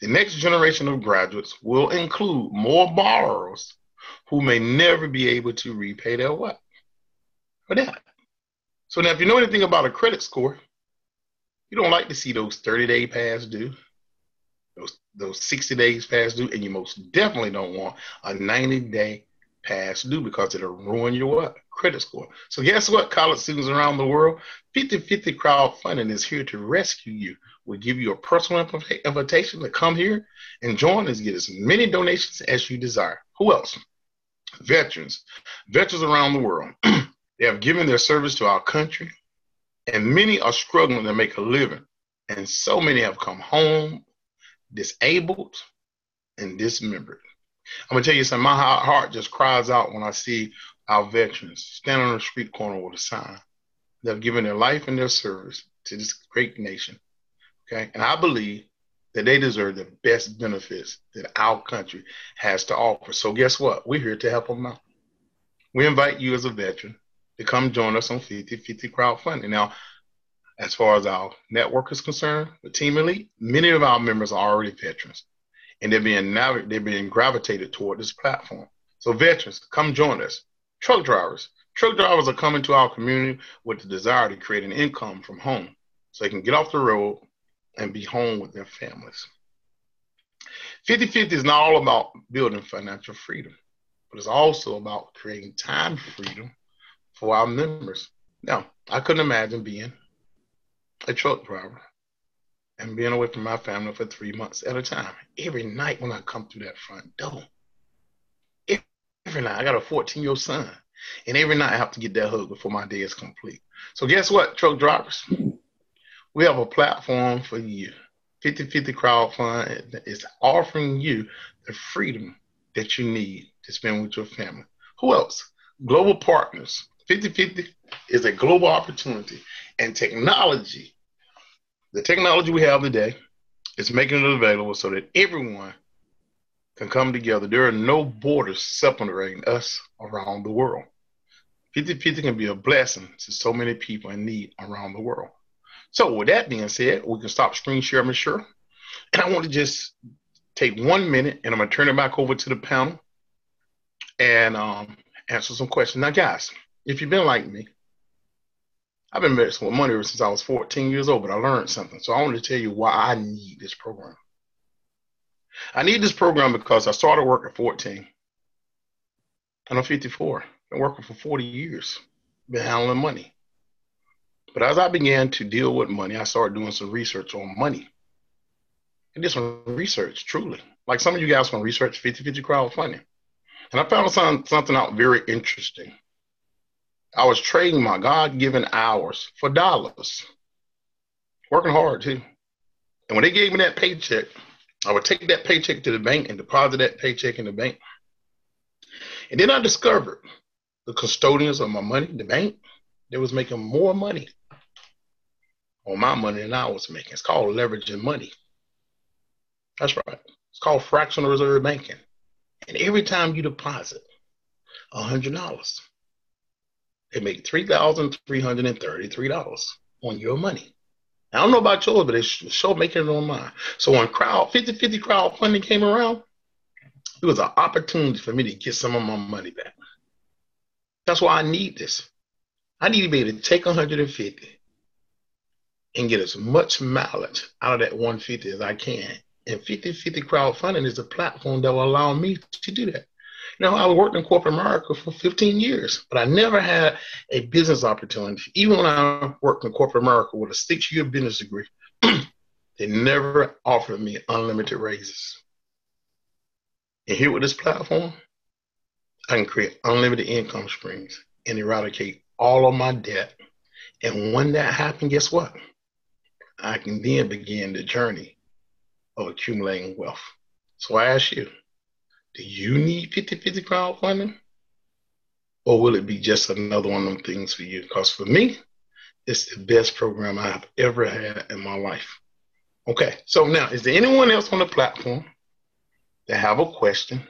The next generation of graduates will include more borrowers who may never be able to repay their what? For that. So now if you know anything about a credit score, you don't like to see those 30-day past due, those 60 days past due, and you most definitely don't want a 90-day past due, because it'll ruin your what? credit score. So guess what, college students around the world? 50/50 Crowdfunding is here to rescue you. We'll give you a personal invitation to come here and join us, get as many donations as you desire. Who else? Veterans. Veterans around the world. They have given their service to our country, and many are struggling to make a living. And so many have come home disabled and dismembered. I'm going to tell you something. My heart just cries out when I see our veterans standing on the street corner with a sign. They've given their life and their service to this great nation. Okay? And I believe that they deserve the best benefits that our country has to offer. So guess what? We're here to help them out. We invite you as a veteran to come join us on 50/50 Crowdfunding. Now, as far as our network is concerned, with Team Elite, many of our members are already veterans, and they're being gravitated toward this platform. So veterans, come join us. Truck drivers are coming to our community with the desire to create an income from home so they can get off the road and be home with their families. 50/50 is not all about building financial freedom, but it's also about creating time freedom for our members. Now, I couldn't imagine being a truck driver and being away from my family for 3 months at a time. Every night when I come through that front door, every night, I got a 14-year-old son, and every night I have to get that hug before my day is complete. So guess what, truck drivers? We have a platform for you. 50/50 Crowdfund is offering you the freedom that you need to spend with your family. Who else? Global partners. 50/50 is a global opportunity, and technology, the technology we have today, is making it available so that everyone can come together. There are no borders separating us around the world. 50/50 can be a blessing to so many people in need around the world. So with that being said, we can stop screen share, Ms. Sheryl. And I want to just take 1 minute, and I'm going to turn it back over to the panel and answer some questions. Now, guys, if you've been like me, I've been investing with money ever since I was 14 years old, but I learned something. So I want to tell you why I need this program. I need this program because I started work at 14, and I'm 54. Been working for 40 years, been handling money. But as I began to deal with money, I started doing some research on money. I did some research, truly. Like some of you guys want to research 50/50 Crowdfunding. And I found something out very interesting. I was trading my God-given hours for dollars. Working hard, too. And when they gave me that paycheck, I would take that paycheck to the bank and deposit that paycheck in the bank. And then I discovered the custodians of my money, the bank, they was making more money on my money than I was making. It's called leveraging money. That's right. It's called fractional reserve banking. And every time you deposit $100, they make $3,333 on your money. I don't know about yours, but they sure making it on mine. So when 50/50 Crowdfunding came around, it was an opportunity for me to get some of my money back. That's why I need this. I need to be able to take 150 and get as much mileage out of that 150 as I can. And 50/50 Crowdfunding is a platform that will allow me to do that. You know, I worked in corporate America for 15 years, but I never had a business opportunity. Even when I worked in corporate America with a 6-year business degree, they never offered me unlimited raises. And here with this platform, I can create unlimited income streams and eradicate all of my debt. And when that happens, guess what? I can then begin the journey of accumulating wealth. So I ask you, do you need 50/50 Crowdfunding? Or will it be just another one of them things for you? Because for me, it's the best program I've ever had in my life. Okay, so now, is there anyone else on the platform that have a question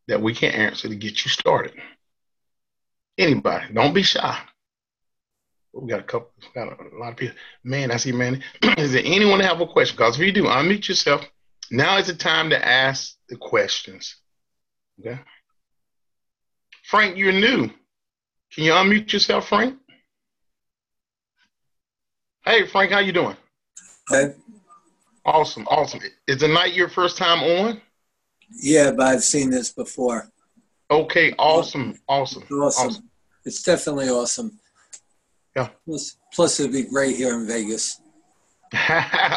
that we can answer to get you started? Anybody, don't be shy. We got a lot of people. Man, I see Manny. Is there anyone that have a question? Because if you do, unmute yourself. Now is the time to ask the questions. Okay. Frank, you're new. Can you unmute yourself, Frank? Hey, Frank, how you doing? Hi. Awesome, awesome. Is the night your first time on? Yeah, but I've seen this before. Okay, awesome, awesome. It's definitely awesome. Yeah. Plus, it'd be great here in Vegas.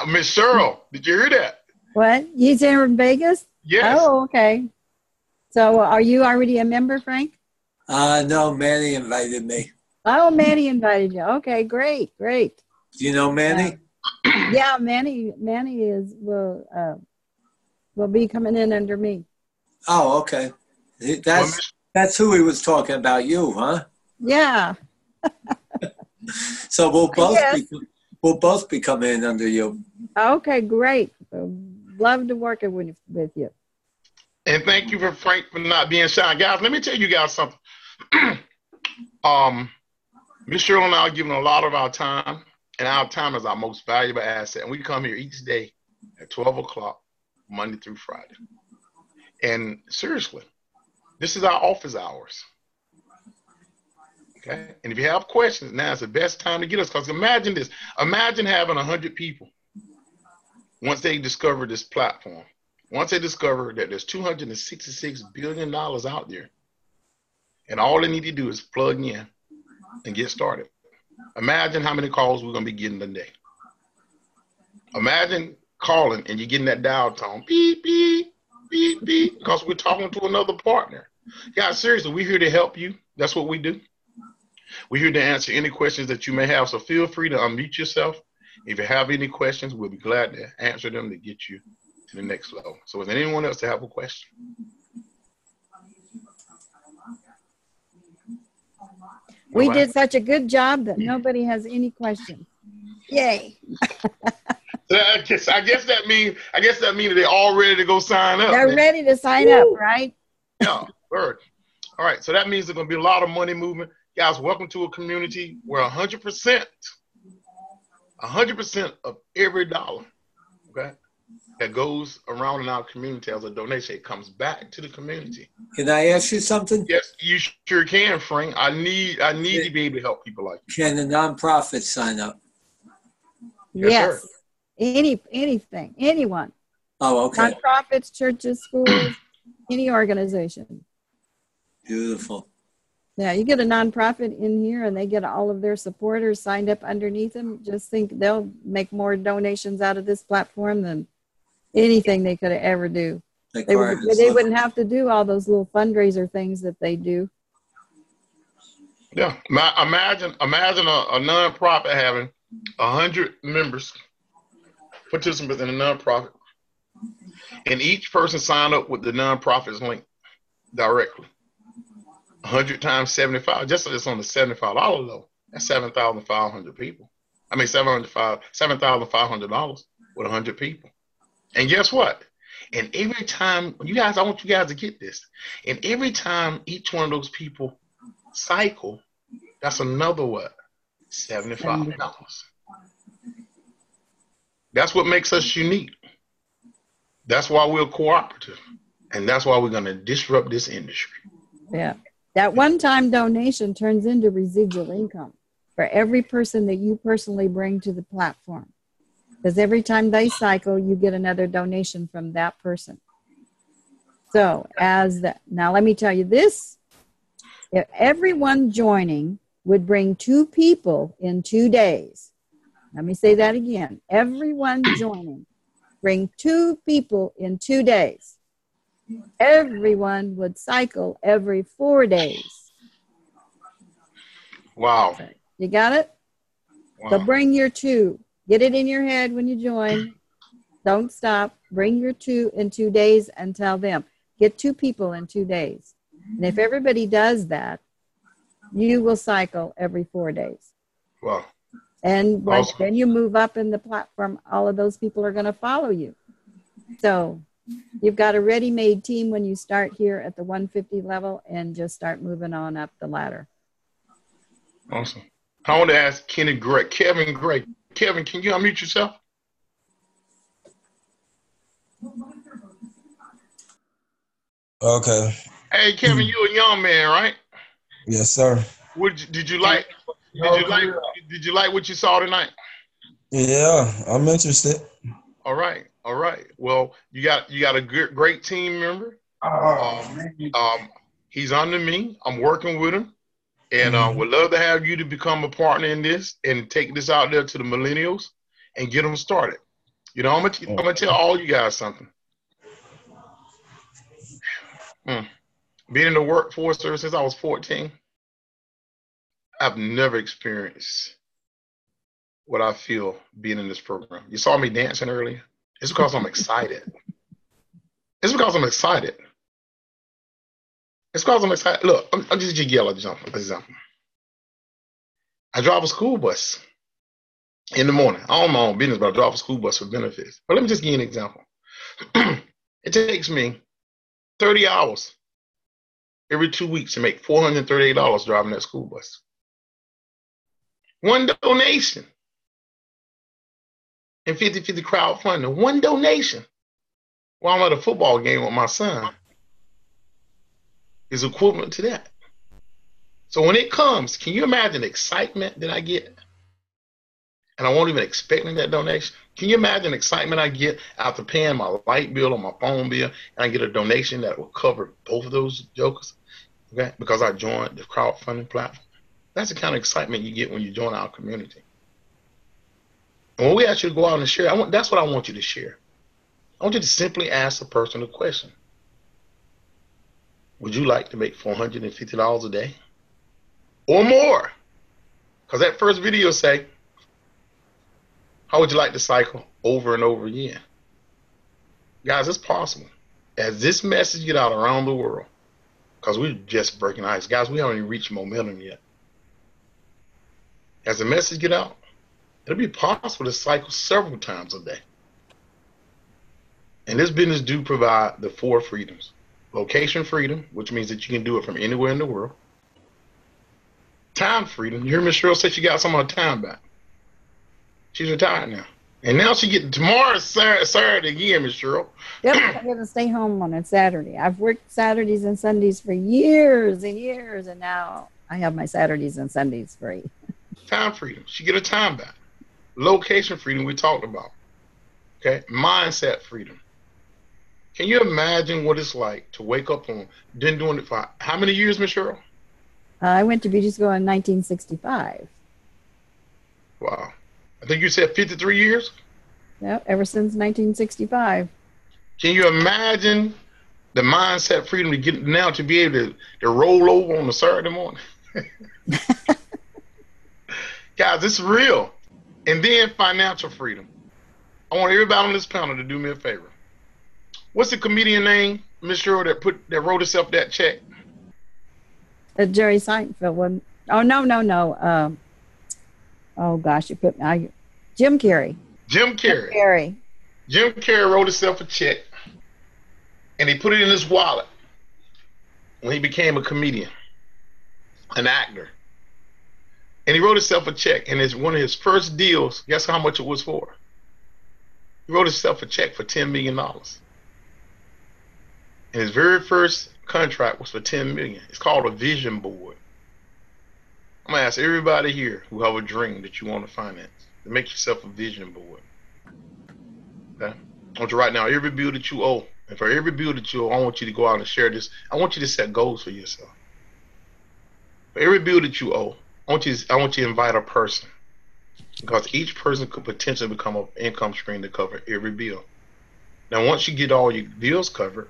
Miss Cheryl, did you hear that? What? He's here in Vegas? Yes. Oh, okay. So are you already a member, Frank? No, Manny invited me. Oh, Manny invited you. Okay, great. Do you know Manny? Yeah, Manny will be coming in under me. Oh, okay. That's who he was talking about, you, huh? Yeah. So we'll both be coming in under you. Okay, great. Love to work with you. And thank you for Frank for not being shy. Guys, let me tell you guys something. Miss Cheryl and I are giving a lot of our time, and our time is our most valuable asset. And we come here each day at 12 o'clock, Monday through Friday. And seriously, this is our office hours. Okay? And if you have questions, now is the best time to get us. Because imagine this. Imagine having 100 people once they discover this platform. Once they discover that there's $266 billion out there, and all they need to do is plug in and get started. Imagine how many calls we're going to be getting today. Imagine calling and you're getting that dial tone, beep, beep, beep, beep, because we're talking to another partner. Guys, seriously, we're here to help you. That's what we do. We're here to answer any questions that you may have, so feel free to unmute yourself. If you have any questions, we'll be glad to answer them to get you to the next level. So is there anyone else that have a question? We did such a good job that nobody has any questions. Yay. I guess that means that they're all ready to go sign up. They're ready to sign up, right? Yeah, word. All right, so that means there's going to be a lot of money movement. Guys, welcome to a community where 100% of every dollar, okay, that goes around in our community as a donation, it comes back to the community. Can I ask you something? Yes, you sure can, Frank. I need to be able to help people like you. Can the nonprofit sign up? Yes. Anything, anyone. Oh, okay. Nonprofits, churches, schools, any organization. Beautiful. Yeah, you get a nonprofit in here and they get all of their supporters signed up underneath them. Just think they'll make more donations out of this platform than anything they could ever do. They wouldn't have to do all those little fundraiser things that they do. Yeah, imagine a nonprofit having 100 members, participants in a nonprofit, and each person sign up with the nonprofit's link directly. 100 times 75, just so it's on the $75 low. That's 7,500 people. I mean, $7,500 with 100 people. And guess what? And every time, I want you guys to get this. And every time each one of those people cycle, that's another what? $75. That's what makes us unique. That's why we're cooperative. And that's why we're going to disrupt this industry. Yeah. That one-time donation turns into residual income for every person that you personally bring to the platform. Because every time they cycle, you get another donation from that person. So now let me tell you this. If everyone joining would bring 2 people in 2 days. Let me say that again. Everyone joining, bring 2 people in 2 days. Everyone would cycle every 4 days. Wow. You got it? Wow. So bring your 2. Get it in your head when you join. Don't stop. Bring your 2 in 2 days and tell them. Get 2 people in 2 days. And if everybody does that, you will cycle every 4 days. Wow. And awesome. Then you move up in the platform, all of those people are going to follow you. So you've got a ready-made team when you start here at the 150 level and just start moving on up the ladder. Awesome. I want to ask Kevin Gray. Kevin, can you unmute yourself? Okay. Hey, Kevin, you a young man, right? Yes, sir. Did you like what you saw tonight? Yeah, I'm interested. All right. Well, you got a great team member. He's under me. I'm working with him. And would love to have you to become a partner in this and take this out there to the millennials and get them started. You know, I'm gonna tell all you guys something. Being in the workforce ever since I was 14, I've never experienced what I feel being in this program. You saw me dancing earlier. It's because I'm excited. It's because I'm excited. It's because I'm excited. Look, I'll just give you an example. I drive a school bus in the morning. I own my own business, but I drive a school bus for benefits. But let me just give you an example. It takes me 30 hours every 2 weeks to make $438 driving that school bus. One donation and 50-50 crowdfunding. One donation while I'm at a football game with my son is equivalent to that. So when it comes, can you imagine the excitement that I get? And I won't even expecting that donation. Can you imagine the excitement I get after paying my light bill or my phone bill, and I get a donation that will cover both of those jokers? Okay, because I joined the crowdfunding platform. That's the kind of excitement you get when you join our community. And when we ask you to go out and share, that's what I want you to share. I want you to simply ask the person a question. Would you like to make $450 a day or more? Because that first video say, how would you like to cycle over and over again? Guys, it's possible. As this message get out around the world, because we're just breaking ice. Guys, we haven't even reached momentum yet. As the message get out, it'll be possible to cycle several times a day. And this business do provide the 4 freedoms. Location freedom, which means that you can do it from anywhere in the world. Time freedom. You hear Miss Sheryl say she got some of her time back. She's retired now. And now she get tomorrow's Saturday again, Miss Sheryl. Yep, I'm going to stay home on a Saturday. I've worked Saturdays and Sundays for years and years, and now I have my Saturdays and Sundays free. Time freedom. She get her time back. Location freedom we talked about. Okay? Mindset freedom. Can you imagine what it's like to wake up on, been doing it for how many years, Miss Sheryl? I went to beauty school in 1965. Wow. I think you said 53 years? Yep, ever since 1965. Can you imagine the mindset freedom to get now to be able to roll over on a Saturday morning? Guys, it's real. And then financial freedom. I want everybody on this panel to do me a favor. What's the comedian name, Miss Sheryl, that wrote herself that check? Jerry Seinfeld one. Oh, no. Oh gosh, you put me. Jim Carrey. Jim Carrey wrote himself a check, and he put it in his wallet when he became a comedian, an actor. And he wrote himself a check, and it's one of his first deals. Guess how much it was for? He wrote himself a check for $10 million. And his very first contract was for $10 million. It's called a vision board. I'm gonna ask everybody here who have a dream that you want to finance to make yourself a vision board. Okay? I want you right now, every bill that you owe, and for every bill that you owe, I want you to go out and share this. I want you to set goals for yourself. For every bill that you owe, I want you to invite a person, because each person could potentially become an income stream to cover every bill. Now, once you get all your bills covered,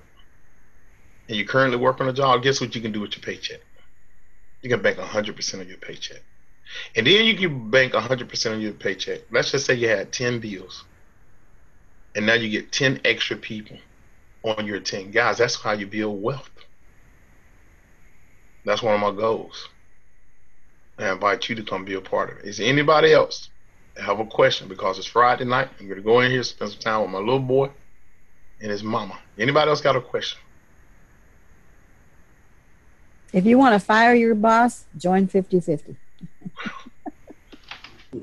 and you currently work on a job, guess what you can do with your paycheck? You can bank 100% of your paycheck. And then you can bank 100% of your paycheck. Let's just say you had 10 bills. And now you get 10 extra people on your 10. Guys, that's how you build wealth. That's one of my goals. I invite you to come be a part of it. Is there anybody else that have a question? Because it's Friday night. I'm going to go in here, spend some time with my little boy and his mama. Anybody else got a question? If you want to fire your boss, join 50-50.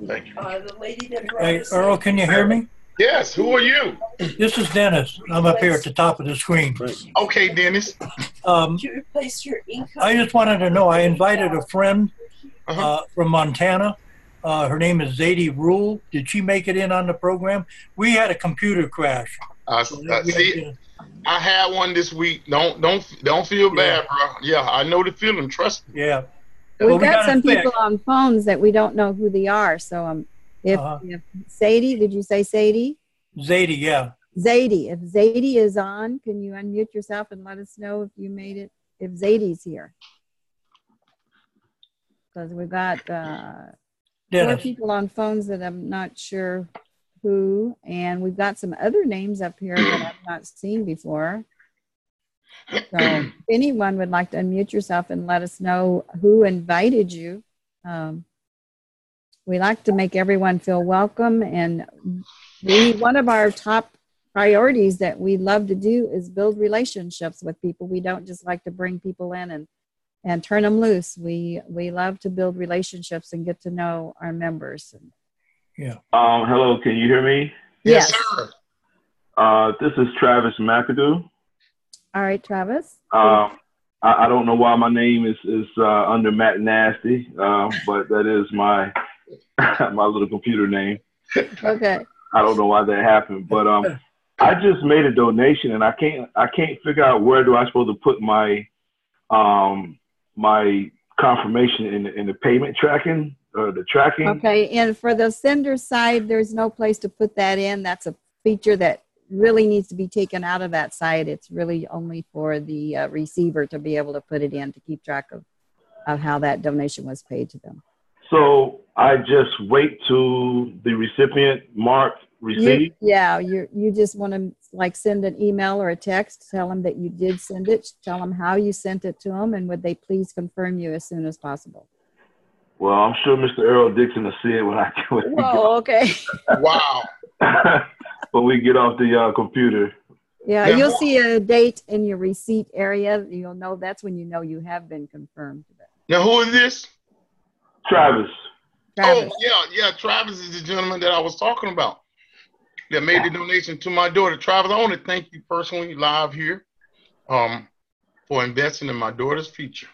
Thank you. The lady that Hey, Earl, can you hear me? Yes, who are you? This is Dennis. I'm up here at the top of the screen. Okay, Dennis. you replace your income. I just wanted to know, I invited a friend from Montana. Her name is Zadie Rule. Did she make it in on the program? We had a computer crash. I had one this week. Don't feel bad, bro. Yeah, I know the feeling. Trust me. Yeah. We've got some people on phones that we don't know who they are. So if Sadie, did you say Sadie? Zadie, yeah. Zadie. If Zadie is on, can you unmute yourself and let us know if you made it, if Zadie's here? Because we've got 4 people on phones that I'm not sure who, and we've got some other names up here that I've not seen before. So if anyone would like to unmute yourself and let us know who invited you. We like to make everyone feel welcome, and one of our top priorities that we love to do is build relationships with people. We don't just like to bring people in and turn them loose. We love to build relationships and get to know our members. Yeah. Hello, can you hear me? Yes. Sir. This is Travis McAdoo. All right, Travis. I don't know why my name is under Matt Nasty, but that is my my little computer name. Okay. I don't know why that happened, but I just made a donation, and I can't figure out where do I supposed to put my my confirmation in the payment tracking or the tracking. Okay, and for the sender side, there's no place to put that in. That's a feature that really needs to be taken out of that site. It's really only for the receiver to be able to put it in to keep track of how that donation was paid to them. So I just wait to the recipient mark receive? You just want to like send an email or a text, tell them that you did send it, tell them how you sent it to them, and would they please confirm you as soon as possible? Well, I'm sure Mr. Earl Dixon will see it when okay. Wow. When we get off the computer. Yeah, you'll see a date in your receipt area. You'll know that's when you know you have been confirmed. Now, who is this? Travis. Oh, yeah. Travis is the gentleman that I was talking about that made the donation to my daughter. Travis, I want to thank you personally live here for investing in my daughter's future.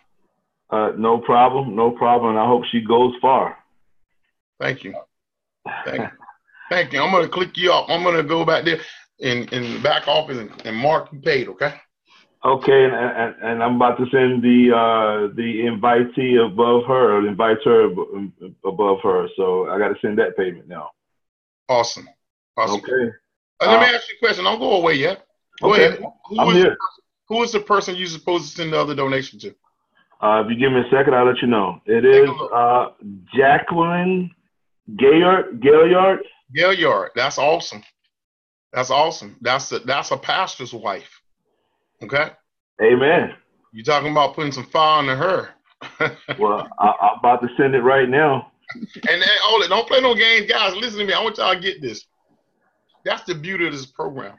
No problem. And I hope she goes far. Thank you. Thank you. I'm going to click you off. I'm going to go back there in the back office and mark you paid, okay? Okay, and I'm about to send the invitee above her, or invite her above her. So I got to send that payment now. Awesome. Okay. Let me ask you a question. Don't go away yet. Go ahead. I'm here. Who is the person you're supposed to send the other donation to? If you give me a second, I'll let you know. It is Jacqueline Gaillard. Gaillard. That's awesome. That's awesome. That's a pastor's wife. Okay. Amen. You talking about putting some fire into her? Well, I'm about to send it right now. And don't play no games, guys. Listen to me. I want y'all to get this. That's the beauty of this program.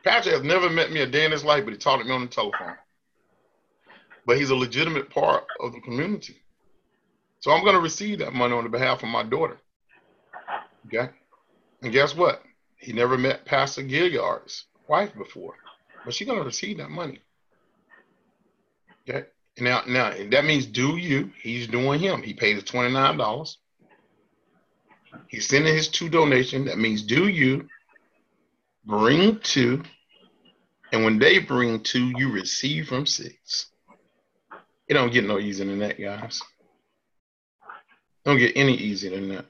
Patrick has never met me a day in his life, but he talked to me on the telephone. But he's a legitimate part of the community. So I'm going to receive that money on the behalf of my daughter. Okay? And guess what? He never met Pastor Gaillard's wife before. But she's going to receive that money. Okay? Now, that means do you. He's doing him. He paid us $29. He's sending his 2 donations. That means do you, bring 2, and when they bring 2, you receive from 6. It don't get no easier than that, guys. Don't get any easier than that.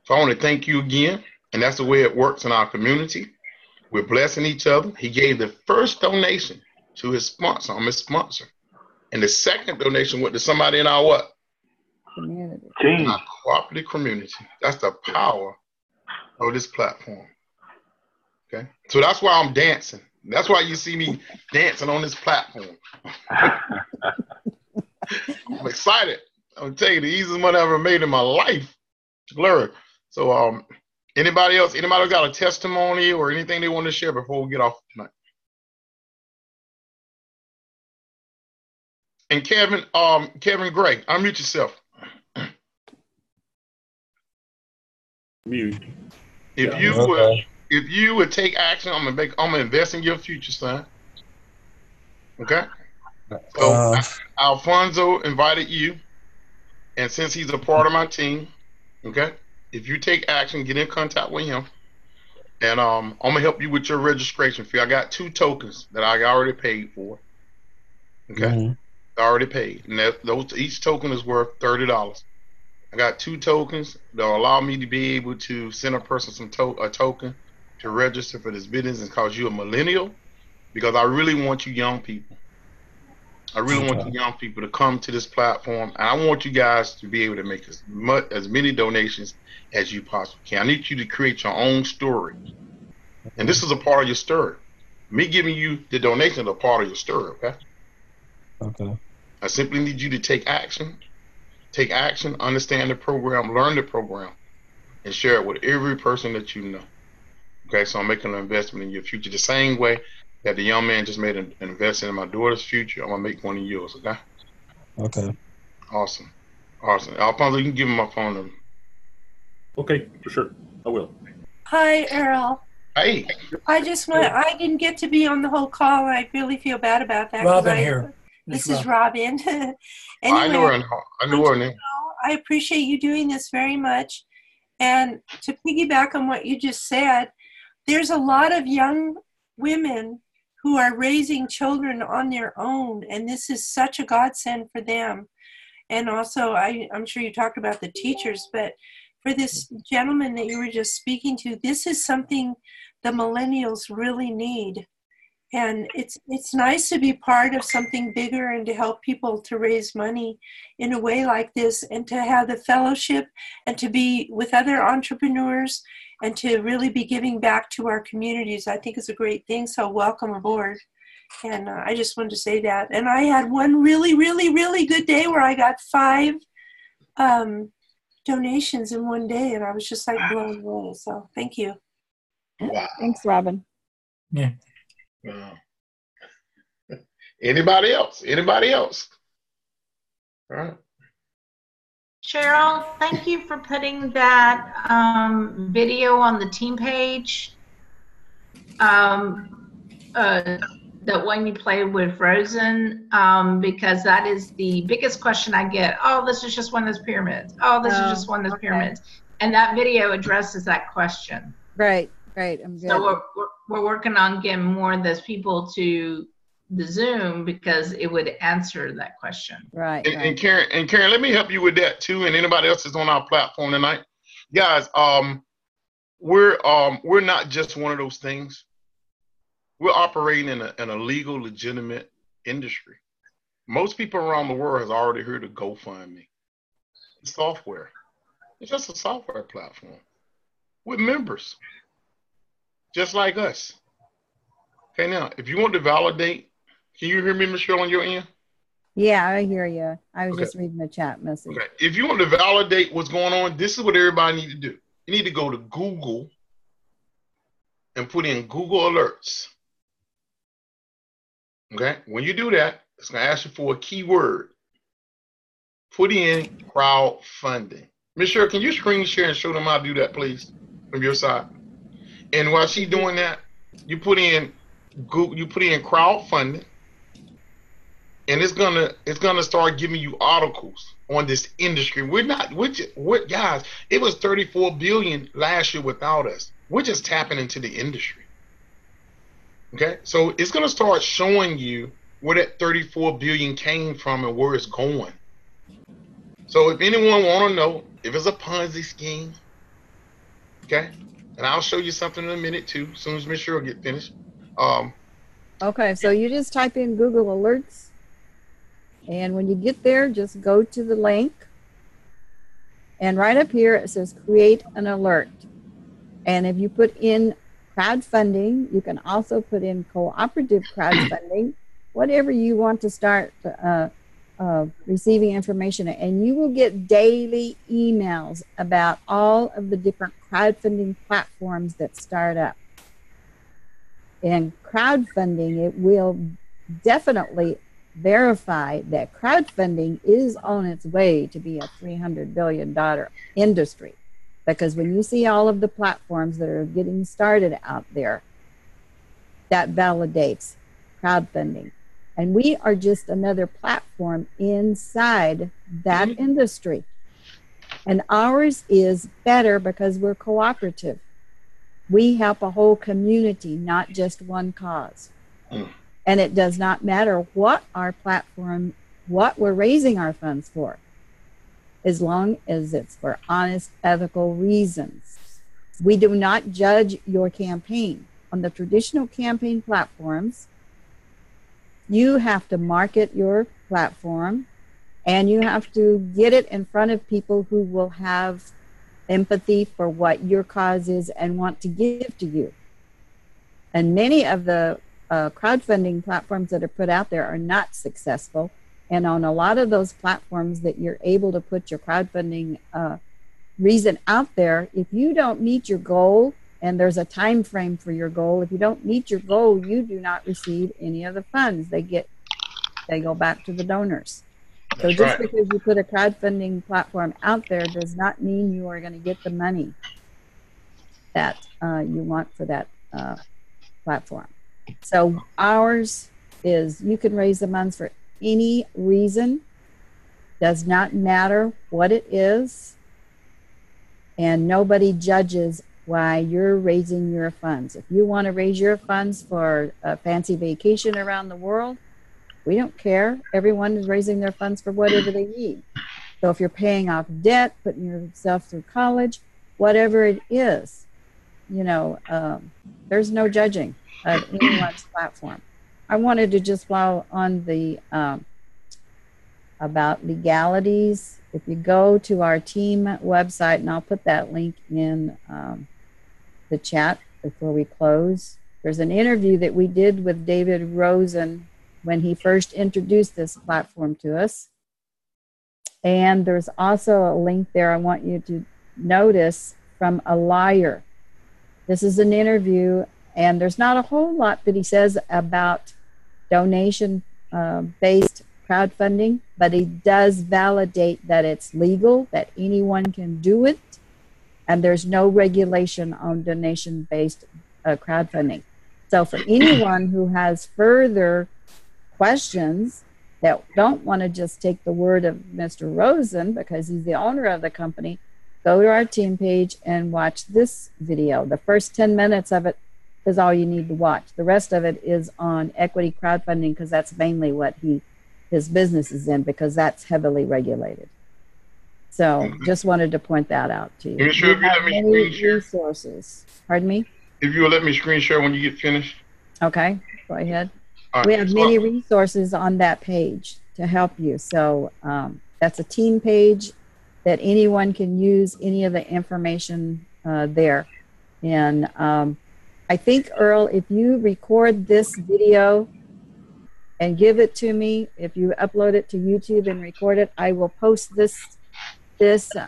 So I want to thank you again, and that's the way it works in our community. We're blessing each other. He gave the first donation to his sponsor. I'm his sponsor. And the second donation went to somebody in our what? Community. In our cooperative community. That's the power of this platform. Okay? So that's why I'm dancing. That's why you see me dancing on this platform. I'm excited. I'm tell you, the easiest money I ever made in my life. Glory. So anybody else got a testimony or anything they want to share before we get off tonight? And Kevin Gray, unmute yourself. Mute. If you would take action, I'm gonna invest in your future, son. Okay? So Alfonso invited you, and since he's a part of my team, okay, if you take action, get in contact with him, and I'm gonna help you with your registration fee. I got 2 tokens that I already paid for. Okay, Already paid. And each token is worth $30. I got 2 tokens that'll allow me to be able to send a person a token to register for this business and cause you a millennial, because I really want you young people. I really want you young people to come to this platform, and I want you guys to be able to make as many donations as you possibly can. I need you to create your own story. And this is a part of your story. Me giving you the donation is a part of your story, okay? Okay. I simply need you to take action, understand the program, learn the program, and share it with every person that you know. Okay, so I'm making an investment in your future the same way that the young man just made an investment in my daughter's future. I'm going to make one in yours, okay? Okay. Awesome. Alfonso, you can give him my phone number. Okay, for sure. I will. Hi, Earl. Hey. I didn't get to be on the whole call, and I really feel bad about that. Robin here. This is Robin. Anyway, I know her name. I appreciate you doing this very much. And to piggyback on what you just said, there's a lot of young women who are raising children on their own, and this is such a godsend for them. And also, I'm sure you talked about the teachers, but for this gentleman that you were just speaking to, this is something the millennials really need. And it's nice to be part of something bigger and to help people to raise money in a way like this, and to have the fellowship and to be with other entrepreneurs and to really be giving back to our communities. I think is a great thing. So welcome aboard. And I just wanted to say that. And I had one really, really, really good day where I got 5 donations in one day, and I was just like blown away. So thank you. Wow. Thanks, Robin. Yeah. Anybody else? All right. Sheryl, thank you for putting that video on the team page. That one you played with Rosen, because that is the biggest question I get. Oh, this is just one of those pyramids. Oh, this is just one of those pyramids. And that video addresses that question. Right. I'm good. So we're working on getting more of those people to the Zoom, because it would answer that question. Right. And Karen, let me help you with that too. And anybody else that's on our platform tonight, guys, we're not just one of those things. We're operating in a legal, legitimate industry. Most people around the world has already heard of GoFundMe. It's software. It's just a software platform with members, just like us. Okay, now, if you want to validate, can you hear me, Michelle, on your end? Yeah, I hear you. I was just reading the chat message. Okay. If you want to validate what's going on, this is what everybody needs to do. You need to go to Google and put in Google Alerts. Okay? When you do that, it's going to ask you for a keyword. Put in crowdfunding. Ms. Cheryl, can you screen share and show them how to do that, please, from your side? And while she's doing that, you put in Google, you put in crowdfunding, and it's gonna start giving you articles on this industry. Guys, it was 34 billion last year without us. We're just tapping into the industry. Okay, so it's gonna start showing you where that 34 billion came from and where it's going. So if anyone want to know if it's a Ponzi scheme, okay, and I'll show you something in a minute too, as soon as Ms. Cheryl get finished. Okay, so you just type in Google Alerts, and when you get there, just go to the link, and right up here it says create an alert. And if you put in crowdfunding, you can also put in cooperative crowdfunding, whatever you want to start receiving information, and you will get daily emails about all of the different crowdfunding platforms that start up. And crowdfunding, it will definitely verify that crowdfunding is on its way to be a $300 billion industry. Because when you see all of the platforms that are getting started out there, that validates crowdfunding. And we are just another platform inside that industry. And ours is better because we're cooperative. We help a whole community, not just one cause. And it does not matter what our platform what we're raising our funds for, as long as it's for honest, ethical reasons. We do not judge your campaign. On the traditional campaign platforms, you have to market your platform and you have to get it in front of people who will have empathy for what your cause is and want to give to you. And many of the crowdfunding platforms that are put out there are not successful. And on a lot of those platforms that you're able to put your crowdfunding reason out there, if you don't meet your goal, and there's a time frame for your goal, if you don't meet your goal, you do not receive any of the funds. They go back to the donors. So just because you put a crowdfunding platform out there does not mean you are going to get the money that you want for that platform. So ours is, you can raise the funds for any reason, does not matter what it is, and nobody judges why you're raising your funds. If you want to raise your funds for a fancy vacation around the world, we don't care. Everyone is raising their funds for whatever they need. So if you're paying off debt, putting yourself through college, whatever it is, you know, there's no judging of anyone's platform. I wanted to just follow on the about legalities. If you go to our team website, and I'll put that link in the chat before we close, there's an interview that we did with David Rosen when he first introduced this platform to us. And there's also a link there I want you to notice from a lawyer. This is an interview, and there's not a whole lot that he says about donation-based crowdfunding, but he does validate that it's legal, that anyone can do it, and there's no regulation on donation-based crowdfunding. So for anyone who has further questions that don't want to just take the word of Mr. Rosen because he's the owner of the company, go to our team page and watch this video. The first 10 minutes of it is all you need to watch. The rest of it is on equity crowdfunding because that's mainly what his business is in, because that's heavily regulated. So just wanted to point that out to you. Sure, if you let me screen share. Resources. Pardon me? If you will let me screen share when you get finished. Okay, go ahead. Right, we have many resources on that page to help you. So that's a team page that anyone can use any of the information there. And I think, Earl, if you record this video and give it to me, if you upload it to YouTube and record it, I will post this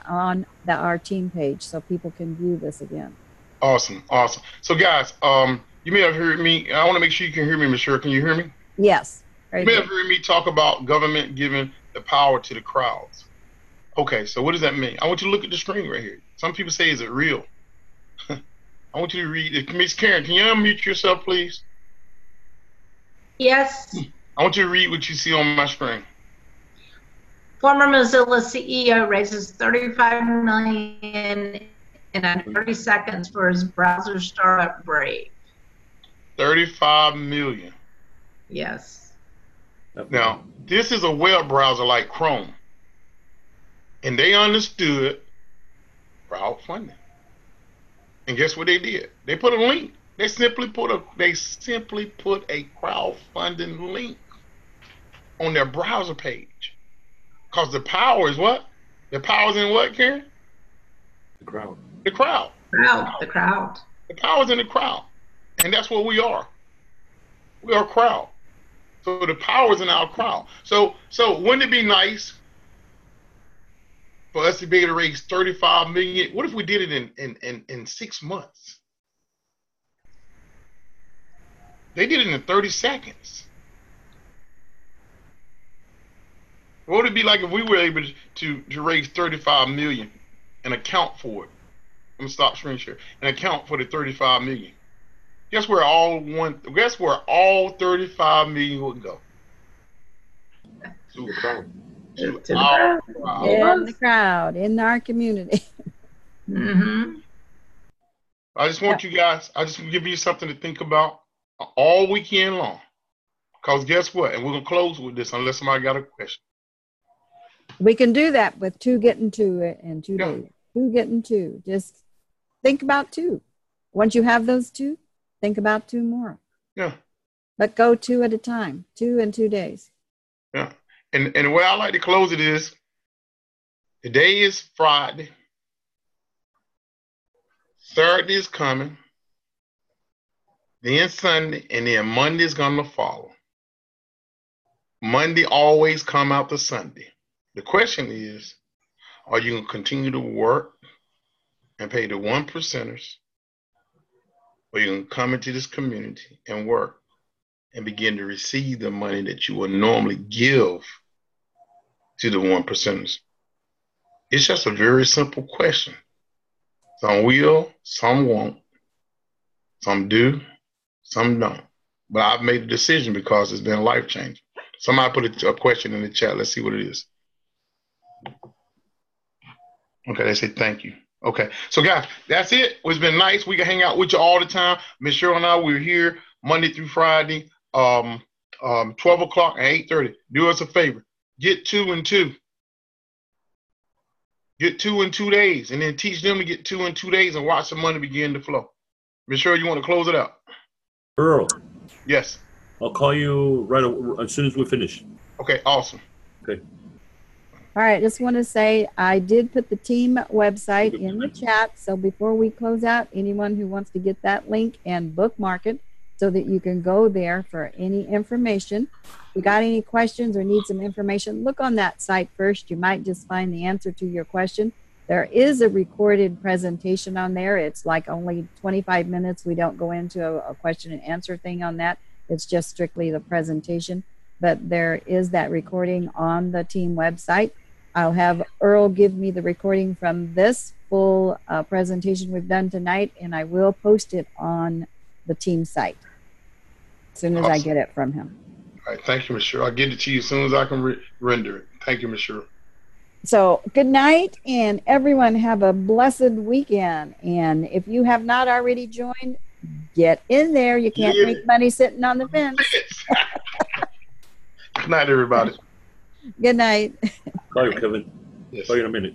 on our team page so people can view this again. Awesome, awesome. So guys, you may have heard me. I want to make sure you can hear me, Ms. Sheryl. Can you hear me? Yes. You may have heard me talk about government giving the power to the crowds. Okay, so what does that mean? I want you to look at the screen right here. Some people say, is it real? I want you to read it. Ms. Karen, can you unmute yourself, please? Yes. I want you to read what you see on my screen. Former Mozilla CEO raises $35 million in under 30 seconds for his browser startup Brave. 35 million. Yes. Now, this is a web browser like Chrome, and they understood crowdfunding. And guess what they did? They put a link. They simply put a crowdfunding link on their browser page. Because the power is what? The power's in what, Karen? The crowd. The crowd. The crowd. The power's in the crowd. And that's what we are. We are a crowd. So the power's in our crowd. So wouldn't it be nice for us to be able to raise 35 million? What if we did it in 6 months? They did it in 30 seconds. What would it be like if we were able to raise 35 million and account for it? I'm gonna stop screen share and account for the 35 million. Guess where all 35 million would go? To the crowd. To our crowd. In the crowd, in our community. Mm-hmm. I just want you guys, I just give you something to think about all weekend long. Because guess what? And we're going to close with this unless somebody got a question. We can do that with 2 getting 2 in 2 days. 2 getting 2. Just think about 2. Once you have those 2, think about 2 more. Yeah. But go 2 at a time. 2 in 2 days. Yeah. And the way I like to close it is, today is Friday. Saturday is coming. Then Sunday, and then Monday is going to follow. Monday always come after Sunday. The question is, are you going to continue to work and pay the 1%ers, or you're going to come into this community and work and begin to receive the money that you will normally give to the 1%ers? It's just a very simple question. Some will, some won't. Some do, some don't. But I've made a decision because it's been life-changing. Somebody put a question in the chat. Let's see what it is. Okay, they say thank you. Okay, so guys, that's it. It's been nice. We can hang out with you all the time. Miss Sheryl and I, we're here Monday through Friday, 12 o'clock and 8:30. Do us a favor. Get 2 in 2. Get 2 in 2 days, and then teach them to get 2 in 2 days and watch the money begin to flow. Miss Sheryl, you want to close it out? Earl. Yes. I'll call you as soon as we finish. Okay, awesome. Okay. All right, just want to say I did put the team website in the chat. So before we close out, anyone who wants to get that link and bookmark it so that you can go there for any information. If you got any questions or need some information, look on that site first. You might just find the answer to your question. There is a recorded presentation on there. It's like only 25 minutes. We don't go into a question and answer thing on that. It's just strictly the presentation. But there is that recording on the team website. I'll have Earl give me the recording from this full presentation we've done tonight, and I will post it on the team site as soon as I get it from him. All right, thank you, Ms. Sheryl. I'll get it to you as soon as I can render it. Thank you, Ms. Sheryl. So good night, and everyone have a blessed weekend. And if you have not already joined, get in there. You can't make money sitting on the fence. Good night, everybody. Good night. Call you, Kevin. Yes. Call you in a minute.